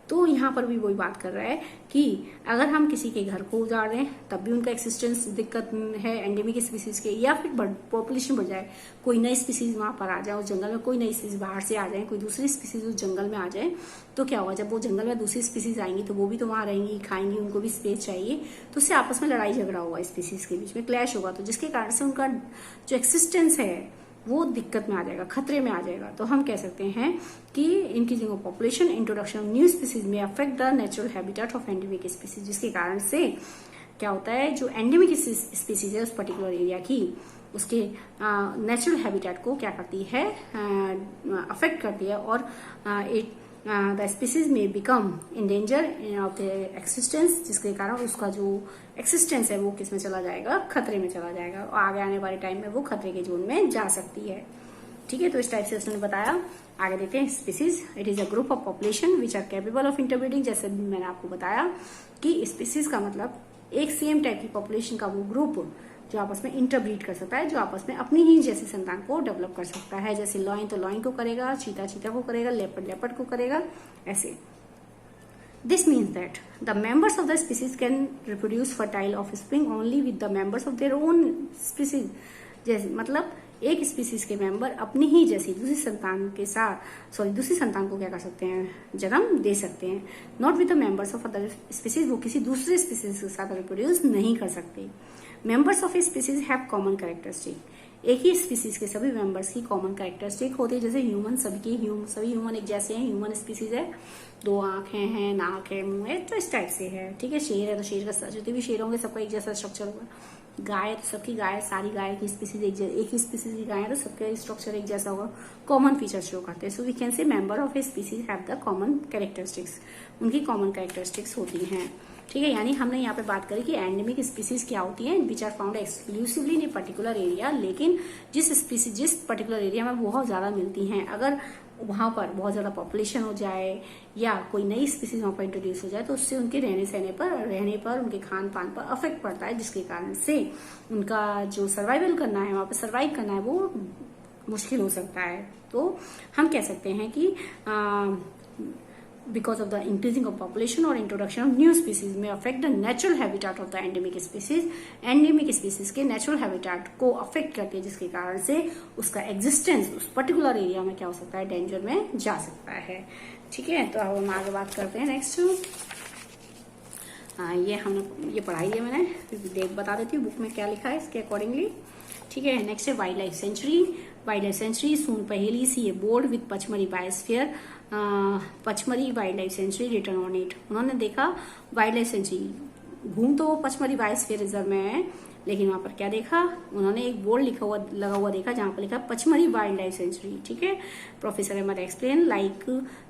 तो यहाँ पर भी वही बात कर रहा है कि अगर हम किसी के घर को उजाड़ दें तब भी उनका एक्सिस्टेंस दिक्कत है एंडेमिक स्पीसीज के, या फिर पॉपुलेशन बढ़ जाए, कोई नई स्पीसीज वहां पर आ जाए, उस जंगल में कोई नई स्पीसीज बाहर से आ जाए, कोई दूसरी स्पीसीज उस जंगल में आ जाए, तो क्या होगा, जब वो जंगल में दूसरी स्पीसीज आएंगी तो वो भी तो वहां रहेंगी, खाएंगी, उनको भी स्पेस चाहिए, तो उससे आपस में लड़ाई झगड़ा होगा, स्पीसीज के बीच में क्लैश होगा, तो जिसके कारण से उनका जो एक्सिस्टेंस है वो दिक्कत में आ जाएगा, खतरे में आ जाएगा। तो हम कह सकते हैं कि increasing of population, introduction of new species may affect the natural habitat of endemic species, जिसके कारण से क्या होता है, जो एंडेमिक स्पीसीज है उस पर्टिकुलर एरिया की, उसके नेचुरल हैबिटेट को क्या करती है, अफेक्ट करती है, और इट द स्पीसीज में become endanger of the existence, जिसके कारण उसका जो एक्सिस्टेंस है वो किस में चला जाएगा, खतरे में चला जाएगा, और आगे आने वाले टाइम में वो खतरे के जोन में जा सकती है। ठीक है, तो इस टाइप से उसने बताया। आगे देखते हैं species. It is a group of population which are capable of interbreeding. जैसे मैंने आपको बताया कि स्पीसीज का मतलब एक सेम टाइप की पॉपुलेशन का वो ग्रुप जो आपस में इंटरब्रीड कर सकता है, जो आपस में अपनी ही जैसी संतान को डेवलप कर सकता है। जैसे लॉइन तो लॉइन को करेगा, चीता चीता को करेगा, लेपर्ड लेपर्ड को करेगा, ऐसे। This means that the members of the species can reproduce fertile offspring only with the members of their own species. जैसे मतलब एक स्पीसीज के मेंबर अपनी ही जैसी दूसरी संतान के साथ, दूसरी संतान को क्या कर सकते हैं, जन्म दे सकते हैं। Not with the members of other species, वो किसी दूसरे स्पीसीज के साथ रिप्रोड्यूस नहीं कर सकते। Members of a species have common characteristic. एक ही स्पीसीज के सभी मेंबर्स की कॉमन कैरेक्टरिस्टिक होती है। सभी ह्यूमन एक जैसे हैं, ह्यूमन स्पीसीज है, 2 आंखें हैं, नाक है, मुंह है, तो इस टाइप से है। ठीक है, शेर है तो शेर का, जितने भी शेर होंगे सबका एक जैसा स्ट्रक्चर होगा। गाय तो सबकी गाय, सारी गाय की स्पीसीज एक ही स्पीसीज की गाय है तो सबका स्ट्रक्चर एक जैसा होगा, कॉमन फीचर्स शो करते हैं। So we can say member of a species have the common characteristics, उनकी कॉमन कैरेक्टरिस्टिक्स होती हैं। ठीक है, यानी हमने यहाँ पे बात करी कि एंडेमिक स्पीसीज क्या होती हैं, which are found exclusively in a particular area. लेकिन जिस पर्टिकुलर एरिया में बहुत ज्यादा मिलती हैं, अगर वहां पर बहुत ज्यादा पॉपुलेशन हो जाए या कोई नई स्पीसीज वहां पर इंट्रोड्यूस हो जाए तो उससे उनके रहने पर उनके खान पान पर अफेक्ट पड़ता है, जिसके कारण से उनका जो सर्वाइवल करना है, वहां पर सर्वाइव करना है, वो मुश्किल हो सकता है। तो हम कह सकते हैं कि because of the increasing of population or introduction of new species may affect the natural habitat of the endemic species. endemic species के natural habitat को affect करती है, जिसके कारण से उसका existence उस particular area में क्या हो सकता है, danger में जा सकता है। ठीक है, तो अब हम आगे बात करते हैं नेक्स्ट। ये हमने पढ़ाई है मैंने, देख बता देती हूँ बुक में क्या लिखा है इसके अकॉर्डिंगली। ठीक है, नेक्स्ट है wild life sanctuary. Wild life sanctuary soon पहेली see a board with Pachmarhi biosphere, Pachmarhi wild life sanctuary return on it. उन्होंने देखा वाइल्ड लाइफ सेंचुरी, घूम तो वो पचमढ़ी बायोस्फीयर रिजर्व में है, लेकिन वहां पर क्या देखा, उन्होंने एक बोर्ड लगा हुआ देखा जहां पर लिखा पचमढ़ी वाइल्ड लाइफ सेंचुरी। ठीक है, professor Ahmad explain like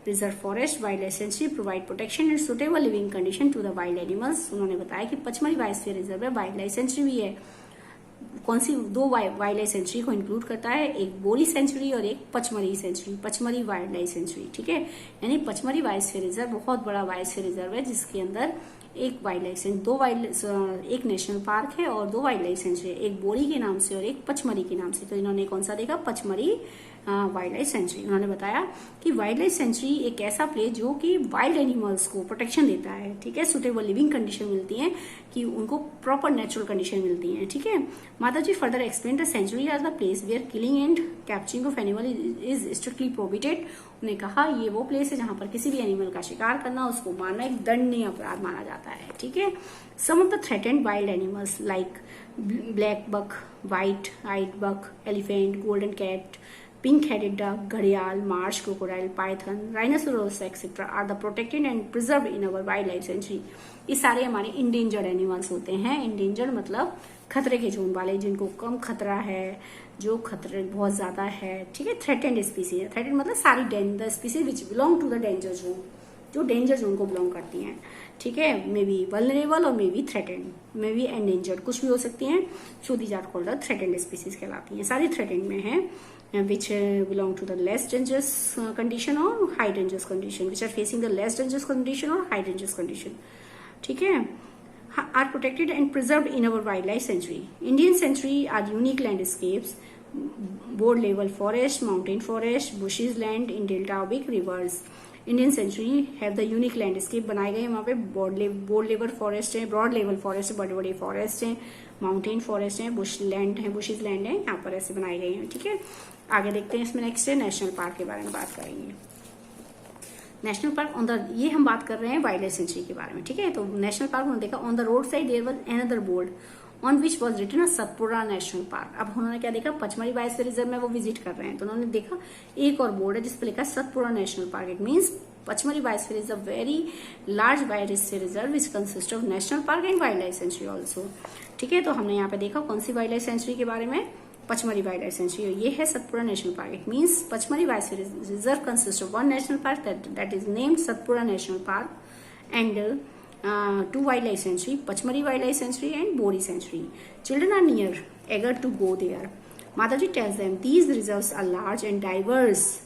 reserve forest wild life sanctuary provide protection and suitable living condition to the wild animals. उन्होंने बताया कि पचमढ़ी बायोस्फीयर रिजर्व है, वाइल्ड लाइफ सेंचुरी भी है। कौन सी 2 वाइल्ड लाइफ सेंचुरी को इंक्लूड करता है, एक बोरी सेंचुरी और एक Pachmarhi sanctuary, Pachmarhi wild life sanctuary. ठीक है, यानी पचमढ़ी बायोस्फीयर रिजर्व बहुत बड़ा बायोस्फीयर रिजर्व है, जिसके अंदर एक वाइल्ड लाइफ सेंचुरी, एक नेशनल पार्क है और 2 वाइल्ड लाइफ सेंचुरी, एक बोरी के नाम से और एक पचमढ़ी के नाम से। तो इन्होंने कौन सा देखा, पचमढ़ी वाइल्ड लाइफ सेंचुरी। उन्होंने बताया कि वाइल्ड लाइफ सेंचुरी एक ऐसा प्लेस जो कि वाइल्ड एनिमल्स को प्रोटेक्शन देता है। ठीक है, सुटेबल लिविंग कंडीशन मिलती है, कि उनको प्रॉपर नेचुरल कंडीशन मिलती है। ठीक है, माता जी further explain the sanctuary as the place where killing and capturing of animal is strictly prohibited. उन्होंने कहा ये वो प्लेस है जहां पर किसी भी एनिमल का शिकार करना, उसको मारना एक दंडनीय अपराध माना जाता है। ठीक है, some of the threatened wild animals like black buck, white eyed buck, elephant, golden cat, pink headed duck, घड़ियाल, marsh crocodile, python, rhinoceros etcetera are the protected and preserve in our wild life sanctuary. ये सारे हमारे endangered animals होते हैं। Endangered मतलब खतरे के zone वाले, जिनको कम खतरा है, जो खतरे बहुत ज्यादा है। ठीक है, थ्रेटेंड स्पीसीज है, थ्रेटेंड मतलब सारी the species which belong to the danger zone, जो डेंजर जोन को बिलोंग करती हैं। ठीक है, मे बी वल्नरेबल और may be threatened, may be endangered, कुछ भी हो सकती हैं। So these are called the threatened species कहलाती हैं, सारी थ्रेटेंड में है, which belong to the less dangerous condition or high dangerous condition, which are facing the less dangerous condition or high dangerous condition. ठीक है, are protected and preserved in our wildlife sanctuary. Indian sanctuary are unique landscapes, board level forest, mountain forest, bushes land in delta of big rivers. Indian sanctuary have the unique landscape बनाए गए, वहाँ पे board level forest है, broad level forest है, बड़े बड़े forest हैं, mountain forest है, बुशेज लैंड है, यहाँ पर ऐसे बनाए गए हैं। ठीक है, आगे देखते हैं इसमें नेक्स्ट है नेशनल पार्क के बारे में बात करेंगे। नेशनल पार्क ऑन द, ये हम बात कर रहे हैं वाइल्ड लाइफ सेंचुरी के बारे में। ठीक है, तो नेशनल पार्क उन्होंने देखा on the road side there was another board, on which was written a Satpura national park. अब उन्होंने क्या देखा, पचमढ़ी बायोस्फीयर रिजर्व में वो विजिट कर रहे हैं, तो उन्होंने देखा एक और बोर्ड है जिसपे लिखा Satpura national park. It means Pachmarhi biosphere is a very large biosphere reserve which consist of national park and wild life sanctuary also. ठीक है, तो हमने यहाँ पे देखा कौन सी वाइल्ड लाइफ सेंचुरी के बारे में, पचमढ़ी वाइल्ड लाइफ सेंचुरी, ये है Satpura national park. It means Pachmarhi biosphere reserve consist of one national park that is named Satpura national park and two wildlife sanctuary, Pachmari wildlife sanctuary and Bori sanctuary. Children are near, eager to go there. Mataji tells them these reserves are large and diverse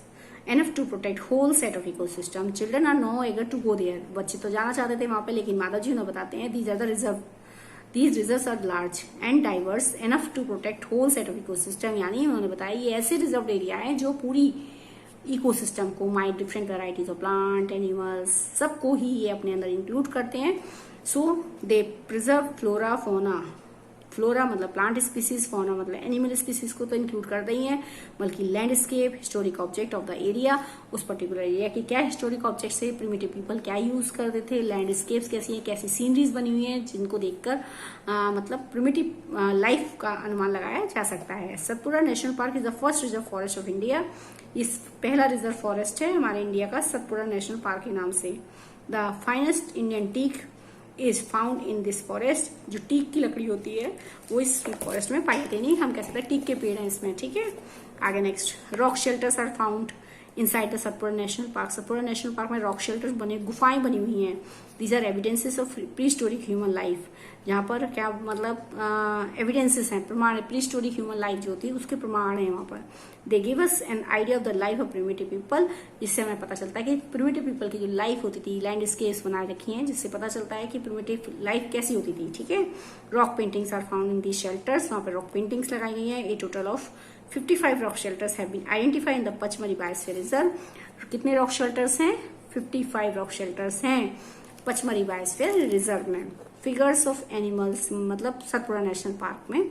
enough to protect whole set of ecosystem. Children are now eager to go there. बच्चे तो जाना चाहते थे वहां पे, लेकिन माताजी उन्हें बताते हैं these are the reserve. These reserves are large and diverse enough to protect whole set of ecosystem. यानी उन्होंने बताया ये ऐसे रिजर्व एरिया है जो पूरी इकोसिस्टम को, my different varieties of plant animals सबको ही ये अपने अंदर इंक्लूड करते हैं। सो दे प्रिजर्व फ्लोरा फोना, फ्लोरा मतलब प्लांट स्पीसीज, फोना मतलब एनिमल स्पीसीज को तो इंक्लूड करते ही है, बल्कि landscape, historic object of the area, उस पर्टिकुलर एरिया की क्या हिस्टोरिक ऑब्जेक्ट से प्रिमिटिव पीपल क्या यूज करते थे, लैंडस्केप्स कैसी है, कैसी सीनरीज बनी हुई है जिनको देखकर मतलब प्रिमिटिव लाइफ का अनुमान लगाया जा सकता है। Satpura national park is the first reserve forest of India. इस पहला रिजर्व फॉरेस्ट है हमारे इंडिया का सतपुड़ा नेशनल पार्क के नाम से। The finest Indian teak is found in this forest. जो टीक की लकड़ी होती है वो इस फॉरेस्ट में पाई जाती नहीं, हम कह सकते हैं टीक के पेड़ हैं इसमें। ठीक है, आगे next, rock shelters are found inside the Satpura national park. Satpura national park में रॉक शेल्टर्स बने, गुफाएं बनी हुई हैं। These are evidences of pre historic human life, जहाँ पर क्या मतलब एविडेंसेस हैं, प्रमाण, प्री हिस्टोरिक ह्यूमन लाइफ जो होती है उसके प्रमाण है वहां पर। They give us N idea of the life of primitive people, जिससे हमें पता चलता है कि प्रिमिटिव पीपल की जो लाइफ होती थी, लैंडस्केप्स बनाए रखी हैं जिससे पता चलता है कि प्रिमिटिव लाइफ कैसी होती थी। ठीक है, rock paintings are found in these shelters, वहां पर रॉक पेंटिंग्स लगाई गई हैं। A total of 55 rock shelters have been identified in the Pachmarhi biosphere reserve. कितने रॉक शेल्टर्स हैं? 55 रॉक शेल्टर्स हैं पचमढ़ी बायोस्फीयर रिजर्व में। फिगर्स ऑफ एनिमल्स मतलब सतपुड़ा नेशनल पार्क में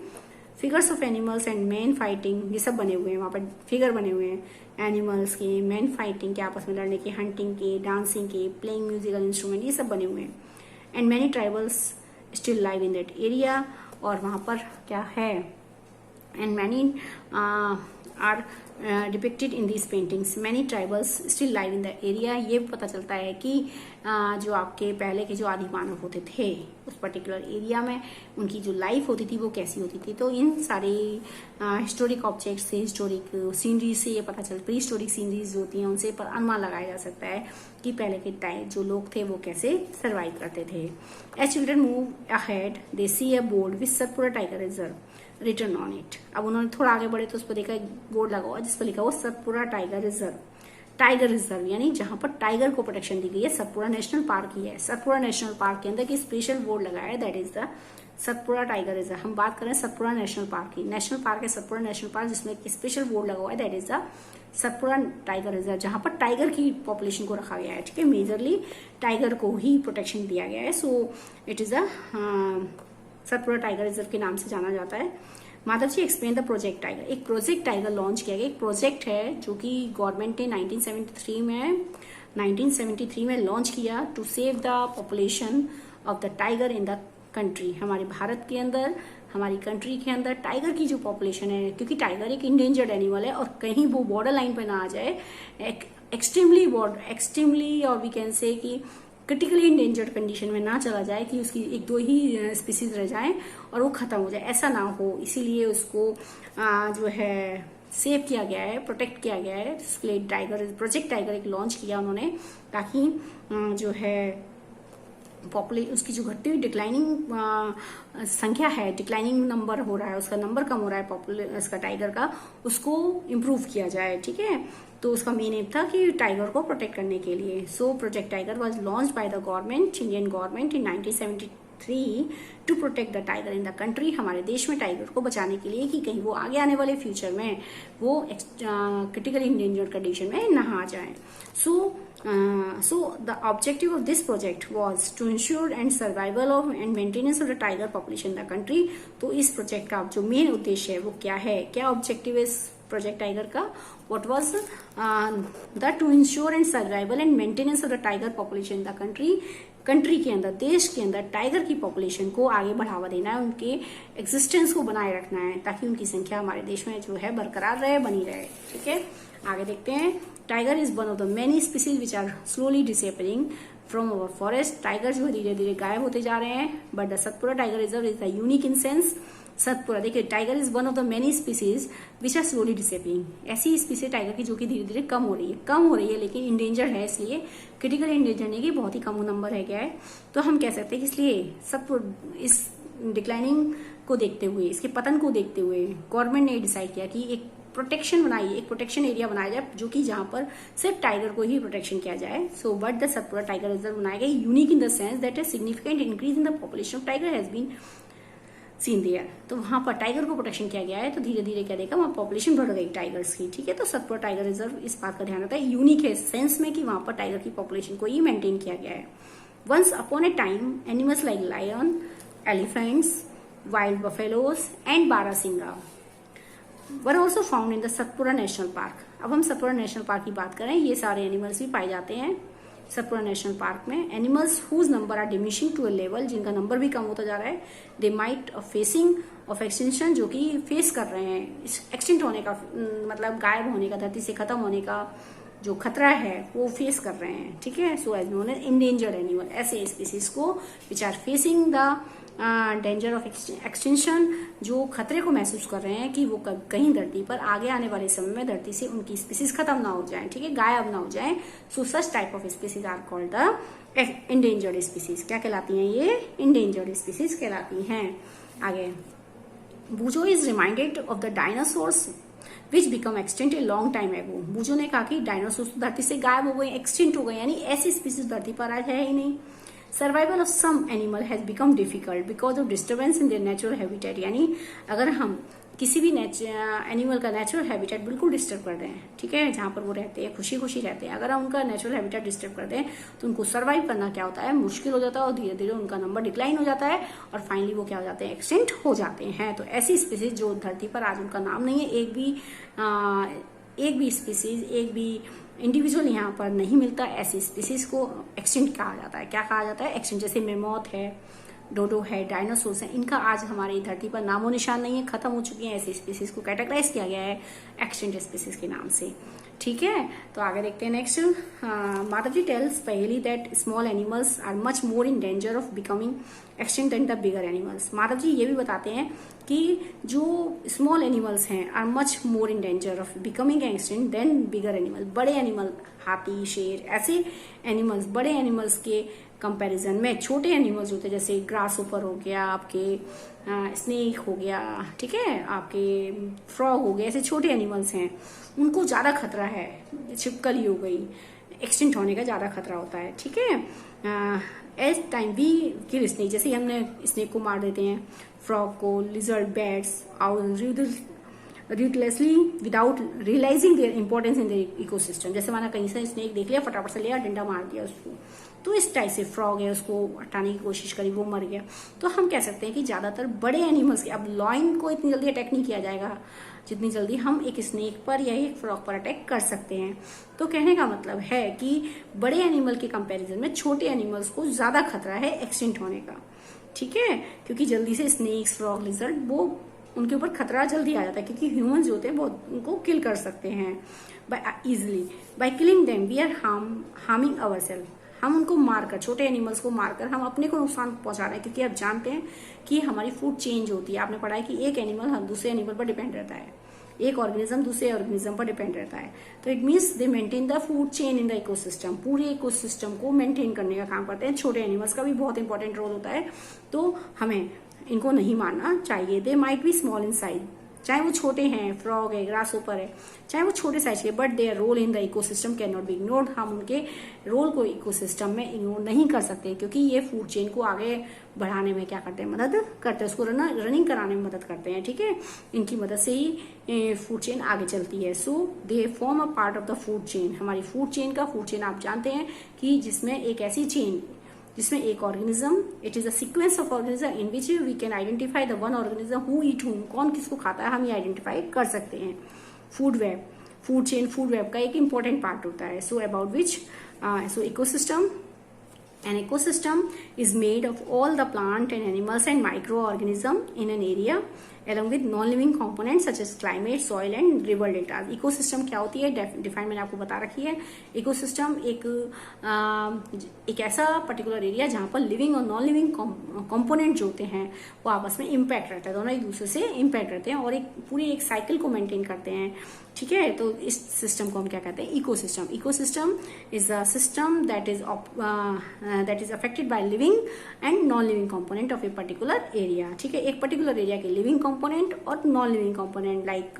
figures of animals and man fighting, ये सब बने हुए हैं वहां पर, फिगर बने हुए हैं एनिमल्स के, मैन फाइटिंग के, आपस में लड़ने के, हंटिंग के, डांसिंग के, प्लेइंग म्यूजिकल इंस्ट्रूमेंट, ये सब बने हुए हैं। And many tribals still live in that area, और वहां पर क्या है, and many are depicted in these paintings, many tribals still live in the area. ये पता चलता है कि जो आपके पहले के जो आदि मानव होते थे उस पर्टिकुलर एरिया में उनकी जो लाइफ होती थी वो कैसी होती थी। तो इन सारे हिस्टोरिक ऑब्जेक्ट से, हिस्टोरिक सीनरीज से ये पता चलता, प्री हिस्टोरिक सीनरीज जो होती हैं उनसे पर अनुमान लगाया जा सकता है कि पहले के टाइम जो लोग थे वो कैसे सर्वाइव करते थे। As children move ahead they see a board with Satpura tiger reserve written on it. अब उन्होंने थोड़ा आगे बढ़े तो उस पर देखा एक बोर्ड लगा हुआ जिस पर लिखा हुआ Satpura tiger reserve. Tiger reserve यानी जहां पर टाइगर को प्रोटेक्शन दी गई है, सतपुड़ा नेशनल पार्क ही है। सतपुड़ा नेशनल पार्क के अंदर की स्पेशल बोर्ड लगाया है, that is the Satpura tiger reserve. हम बात करें सतपुड़ा नेशनल पार्क की, नेशनल पार्क है सतपुड़ा नेशनल पार्क जिसमें एक स्पेशल बोर्ड लगा हुआ है, that is the Satpura tiger reserve, जहां पर टाइगर की पॉपुलेशन को रखा गया है। ठीक है, मेजरली टाइगर को ही प्रोटेक्शन दिया गया है, so it is the Satpura tiger reserve के नाम से जाना जाता है। Madhav ji explain the project tiger. एक प्रोजेक्ट टाइगर लॉन्च किया गया, एक प्रोजेक्ट है जो कि गवर्नमेंट ने 1973 में लॉन्च किया to save the population of the tiger in the country. हमारे भारत के अंदर, हमारी कंट्री के अंदर टाइगर की जो पॉपुलेशन है, क्योंकि टाइगर एक इंडेंजर्ड एनिमल है और कहीं वो बॉर्डर लाइन पे ना आ जाए, एक्सट्रीमली और वी कैन से कि क्रिटिकली इंडेंजर्ड कंडीशन में ना चला जाए कि उसकी एक दो ही स्पीसीज रह जाए और वो खत्म हो जाए, ऐसा ना हो। इसीलिए उसको जो है सेव किया गया है, प्रोटेक्ट किया गया है। इसके लिए टाइगर प्रोजेक्ट टाइगर एक लॉन्च किया उन्होंने, ताकि जो है उसकी जो घटती हुई डिक्लाइनिंग संख्या है, डिक्लाइनिंग नंबर हो रहा है, उसका नंबर कम हो रहा है इसका टाइगर का, उसको इम्प्रूव किया जाए। ठीक है, तो उसका मेन एम था कि टाइगर को प्रोटेक्ट करने के लिए। So project tiger was launch by the government, Indian government in 1973 to protect the tiger in the country. हमारे देश में टाइगर को बचाने के लिए कि कहीं वो आगे आने वाले फ्यूचर में वो क्रिटिकली इंडेंजर्ड कंडीशन में ना आ जाए। So the objective of this project was to ensure and survival of and maintenance of the tiger population in the country। तो इस प्रोजेक्ट का जो मेन उद्देश्य है वो क्या है, क्या ऑब्जेक्टिव है इस प्रोजेक्ट टाइगर का, what was the two ensure and survival and maintenance of the tiger population the country के अंदर, देश के अंदर टाइगर की पॉपुलेशन को आगे बढ़ावा देना है, उनके एग्जिस्टेंस को बनाए रखना है ताकि उनकी संख्या हमारे देश में जो है बरकरार रहे, बनी रहे। ठीक है, आगे देखते हैं। Tiger is one of the many species which are slowly disappearing from our forest. Tiger जो है धीरे धीरे गायब होते जा रहे हैं, but the Satpura tiger reserve is the unique in sense. Satpura देखिए, tiger is one of the many species which are slowly disappearing. ऐसी स्पीसीज टाइगर की जो कि धीरे धीरे कम हो रही है लेकिन इंडेंजर है, इसलिए क्रिटिकल इंडेंजर नहीं कि बहुत ही कम नंबर है क्या है। तो हम कह सकते हैं कि इसलिए सतपुरा इस डिक्लाइनिंग को देखते हुए, इसके पतन को देखते हुए गवर्नमेंट ने डिसाइड किया कि एक प्रोटेक्शन बनाई, एक प्रोटेक्शन एरिया बनाया जाए जो कि जहां पर सिर्फ टाइगर को ही प्रोटेक्शन किया जाए। So but the Satpura tiger reserve बनाया गया, unique in the sense that a significant increase in the population of tiger has been seen there. तो वहां पर टाइगर को प्रोटेक्शन किया गया है, तो धीरे धीरे क्या देखा, वहां पॉपुलेशन बढ़ गई टाइगर्स की। ठीक है, तो सतपुरा टाइगर रिजर्व इस बात का ध्यान रखता है, यूनिक है सेंस में कि वहां पर टाइगर की पॉपुलेशन को ही मेंटेन किया गया है। Once upon a time animals like lion, elephants, wild buffaloes and barasingha were also found in the Satpura national park. अब हम सतपुरा नेशनल पार्क की बात करें, ये सारे एनिमल्स भी पाए जाते हैं सतपुरा नेशनल पार्क में। Animals whose number are diminishing to a level, जिनका नंबर भी कम होता जा रहा है। They might facing of extinction, जो कि फेस कर रहे हैं एक्सटिंक्ट होने का, मतलब गायब होने का, धरती से खत्म होने का जो खतरा है वो फेस कर रहे हैं। ठीक है, so as known as endangered animal, ऐसे स्पीसीज को which are facing the danger of extension, जो खतरे को महसूस कर रहे हैं कि वो कहीं धरती पर आगे आने वाले समय में धरती से उनकी स्पीसीज खत्म ना हो जाए, ठीक है, गायब ना हो जाए। So such type of species are called the endangered species. क्या कहलाती हैं ये? इंडेंजर्ड स्पीसीज कहलाती हैं। आगे, Boojo is reminded of the dinosaurs which become extinct a long time ago. Boojo ने कहा कि डायनासोर्स धरती से गायब हो गए, एक्सटेंट हो गए, यानी ऐसी स्पीसीज धरती पर आज है ही नहीं। Survival of some animal has become difficult because of disturbance in their natural habitat, यानी अगर हम किसी भी एनिमल का नेचुरल हैबिटेट बिल्कुल डिस्टर्ब कर दें, ठीक है, जहां पर वो रहते हैं, खुशी खुशी रहते हैं, अगर हम उनका नेचुरल हैबिटेट डिस्टर्ब कर दें तो उनको सर्वाइव करना क्या होता है, मुश्किल हो जाता है, और धीरे धीरे उनका नंबर डिक्लाइन हो जाता है और फाइनली वो क्या हो जाते हैं, एक्सटिंक्ट हो जाते हैं। तो ऐसी स्पीसीज जो धरती पर आज उनका नाम नहीं है, एक भी स्पीसीज, एक भी इंडिविजुअल यहाँ पर नहीं मिलता, ऐसी स्पीसीज को एक्सटिंक्ट कहा जाता है। क्या कहा जाता है? एक्सटिंक्ट। जैसे मेमोथ है, डोडो है, डायनासोर्स है, इनका आज हमारी धरती पर नामो निशान नहीं है, खत्म हो चुकी हैं। ऐसी स्पीसीज को कैटेगराइज किया गया है एक्सटिंक्ट स्पीसीज के नाम से। ठीक है, तो आगे देखते हैं नेक्स्ट। माधवजी टेल्स पहली that small animals are much more in danger of becoming extinct than the bigger animals. Madhav ji ये भी बताते हैं कि जो स्मॉल एनिमल्स हैं are much more in danger of becoming extinct than bigger animal. बड़े एनिमल, हाथी, शेर, ऐसे एनिमल्स, बड़े एनिमल्स के कंपैरिजन में छोटे एनिमल्स होते हैं, जैसे ग्रास ऊपर हो गया, आपके स्नेक हो गया, ठीक है, आपके फ्रॉग हो गए, ऐसे छोटे एनिमल्स हैं, उनको ज्यादा खतरा है, छिपकली हो गई, एक्सटिंक्ट होने का ज्यादा खतरा होता है। ठीक है, as time we kill snake, जैसे हमने स्नेक को मार देते हैं, फ्रॉग को, lizard, bats, ruthlessly without realizing their importance in their ecosystem. जैसे माना कहीं से स्नेक देख लिया, फटाफट से लिया, डंडा मार दिया उसको, तो इस टाइप से फ्रॉग है, उसको हटाने की कोशिश करी, वो मर गया। तो हम कह सकते हैं कि ज्यादातर बड़े एनिमल्स के, अब लॉयन को इतनी जल्दी अटैक नहीं किया जाएगा जितनी जल्दी हम एक स्नेक पर या एक फ्रॉग पर अटैक कर सकते हैं। तो कहने का मतलब है कि बड़े एनिमल के कंपैरिजन में छोटे एनिमल्स को ज्यादा खतरा है एक्सटिंक्ट होने का। ठीक है, क्योंकि जल्दी से स्नेक्स, फ्रॉग, लिजर्ड, वो उनके ऊपर खतरा जल्दी आ जाता है, क्योंकि ह्यूमंस जो होते हैं वो उनको किल कर सकते हैं easily. By killing them we are harming ourselves. हम उनको मारकर, छोटे एनिमल्स को मारकर हम अपने को नुकसान पहुंचा रहे हैं, क्योंकि आप जानते हैं कि हमारी फूड चेंज होती है। आपने पढ़ा है कि एक एनिमल हम दूसरे एनिमल पर डिपेंड रहता है, एक ऑर्गेनिज्म दूसरे ऑर्गेनिज्म पर डिपेंड रहता है। तो it means they maintain the food chain in the ecosystem, पूरे इकोसिस्टम को मेंटेन करने का काम करते हैं। छोटे एनिमल्स का भी बहुत इंपॉर्टेंट रोल होता है, तो हमें इनको नहीं मारना चाहिए। They might be small in size, चाहे वो छोटे हैं, फ्रॉग है, ग्रास ऊपर है, चाहे वो छोटे साइज के, but their role in the ecosystem can not be ignored. हम उनके रोल को इकोसिस्टम में इग्नोर नहीं कर सकते, क्योंकि ये फूड चेन को आगे बढ़ाने में क्या करते हैं, मदद करते हैं, उसको रनिंग कराने में मदद करते हैं। ठीक है, इनकी मदद से ही फूड चेन आगे चलती है। So they form a part of the food chain. हमारी फूड चेन आप जानते हैं कि जिसमें एक ऐसी चेन जिसमें एक organism, it is a sequence of organism in which we can identify the one organism who eat whom, कौन किसको खाता है, हम ये आइडेंटिफाई कर सकते हैं। Food web, food chain, food web का एक इंपॉर्टेंट पार्ट होता है. So about which so ecosystem, an ecosystem is made of all the plant and animals and microorganism in an area along with non-living components such as climate, soil and river deltas. ecosystem क्या होती है, define मैंने आपको बता रखी है. ecosystem एक ऐसा पर्टिकुलर एरिया जहां पर लिविंग और नॉन लिविंग कंपोनेंट जो होते हैं वो आपस में इम्पैक्ट रहता है, दोनों एक दूसरे से इम्पैक्ट रहते हैं और एक पूरी एक साइकिल को मेंटेन करते हैं. ठीक है, तो इस सिस्टम को हम क्या कहते हैं, ecosystem. Ecosystem is a system that is affected by living and non living component of a particular area. ठीक है, एक पर्टिकुलर एरिया के लिविंग कंपोनेंट और non living component like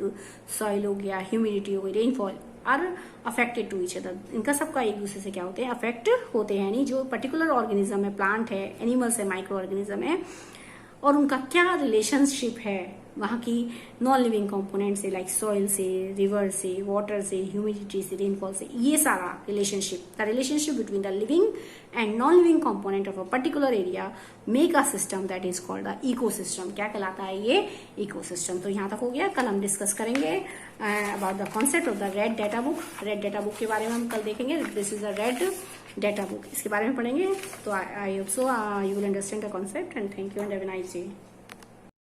soil हो गया, ह्यूमिडिटी हो गई, rainfall are affected to each other. इनका सबका एक दूसरे से क्या होते हैं, अफेक्ट होते हैं. यानी जो पर्टिकुलर ऑर्गेनिज्म है, प्लांट है, एनिमल्स है, माइक्रो ऑर्गेनिज्म है, और उनका क्या रिलेशनशिप है वहां की नॉन लिविंग कंपोनेंट से, लाइक सॉइल से, रिवर से, वाटर से, ह्यूमिडिटी से, रेनफॉल से, ये सारा relationship, the relationship between the living and non living component of a particular area make a system that is called the ecosystem. क्या कहलाता है ये, इकोसिस्टम. तो यहाँ तक हो गया. कल हम डिस्कस करेंगे about the concept of the red data book. Red data book के बारे में हम कल देखेंगे. This is a red data book, इसके बारे में पढ़ेंगे. तो I hope so you will understand the concept and thank you and have a nice day.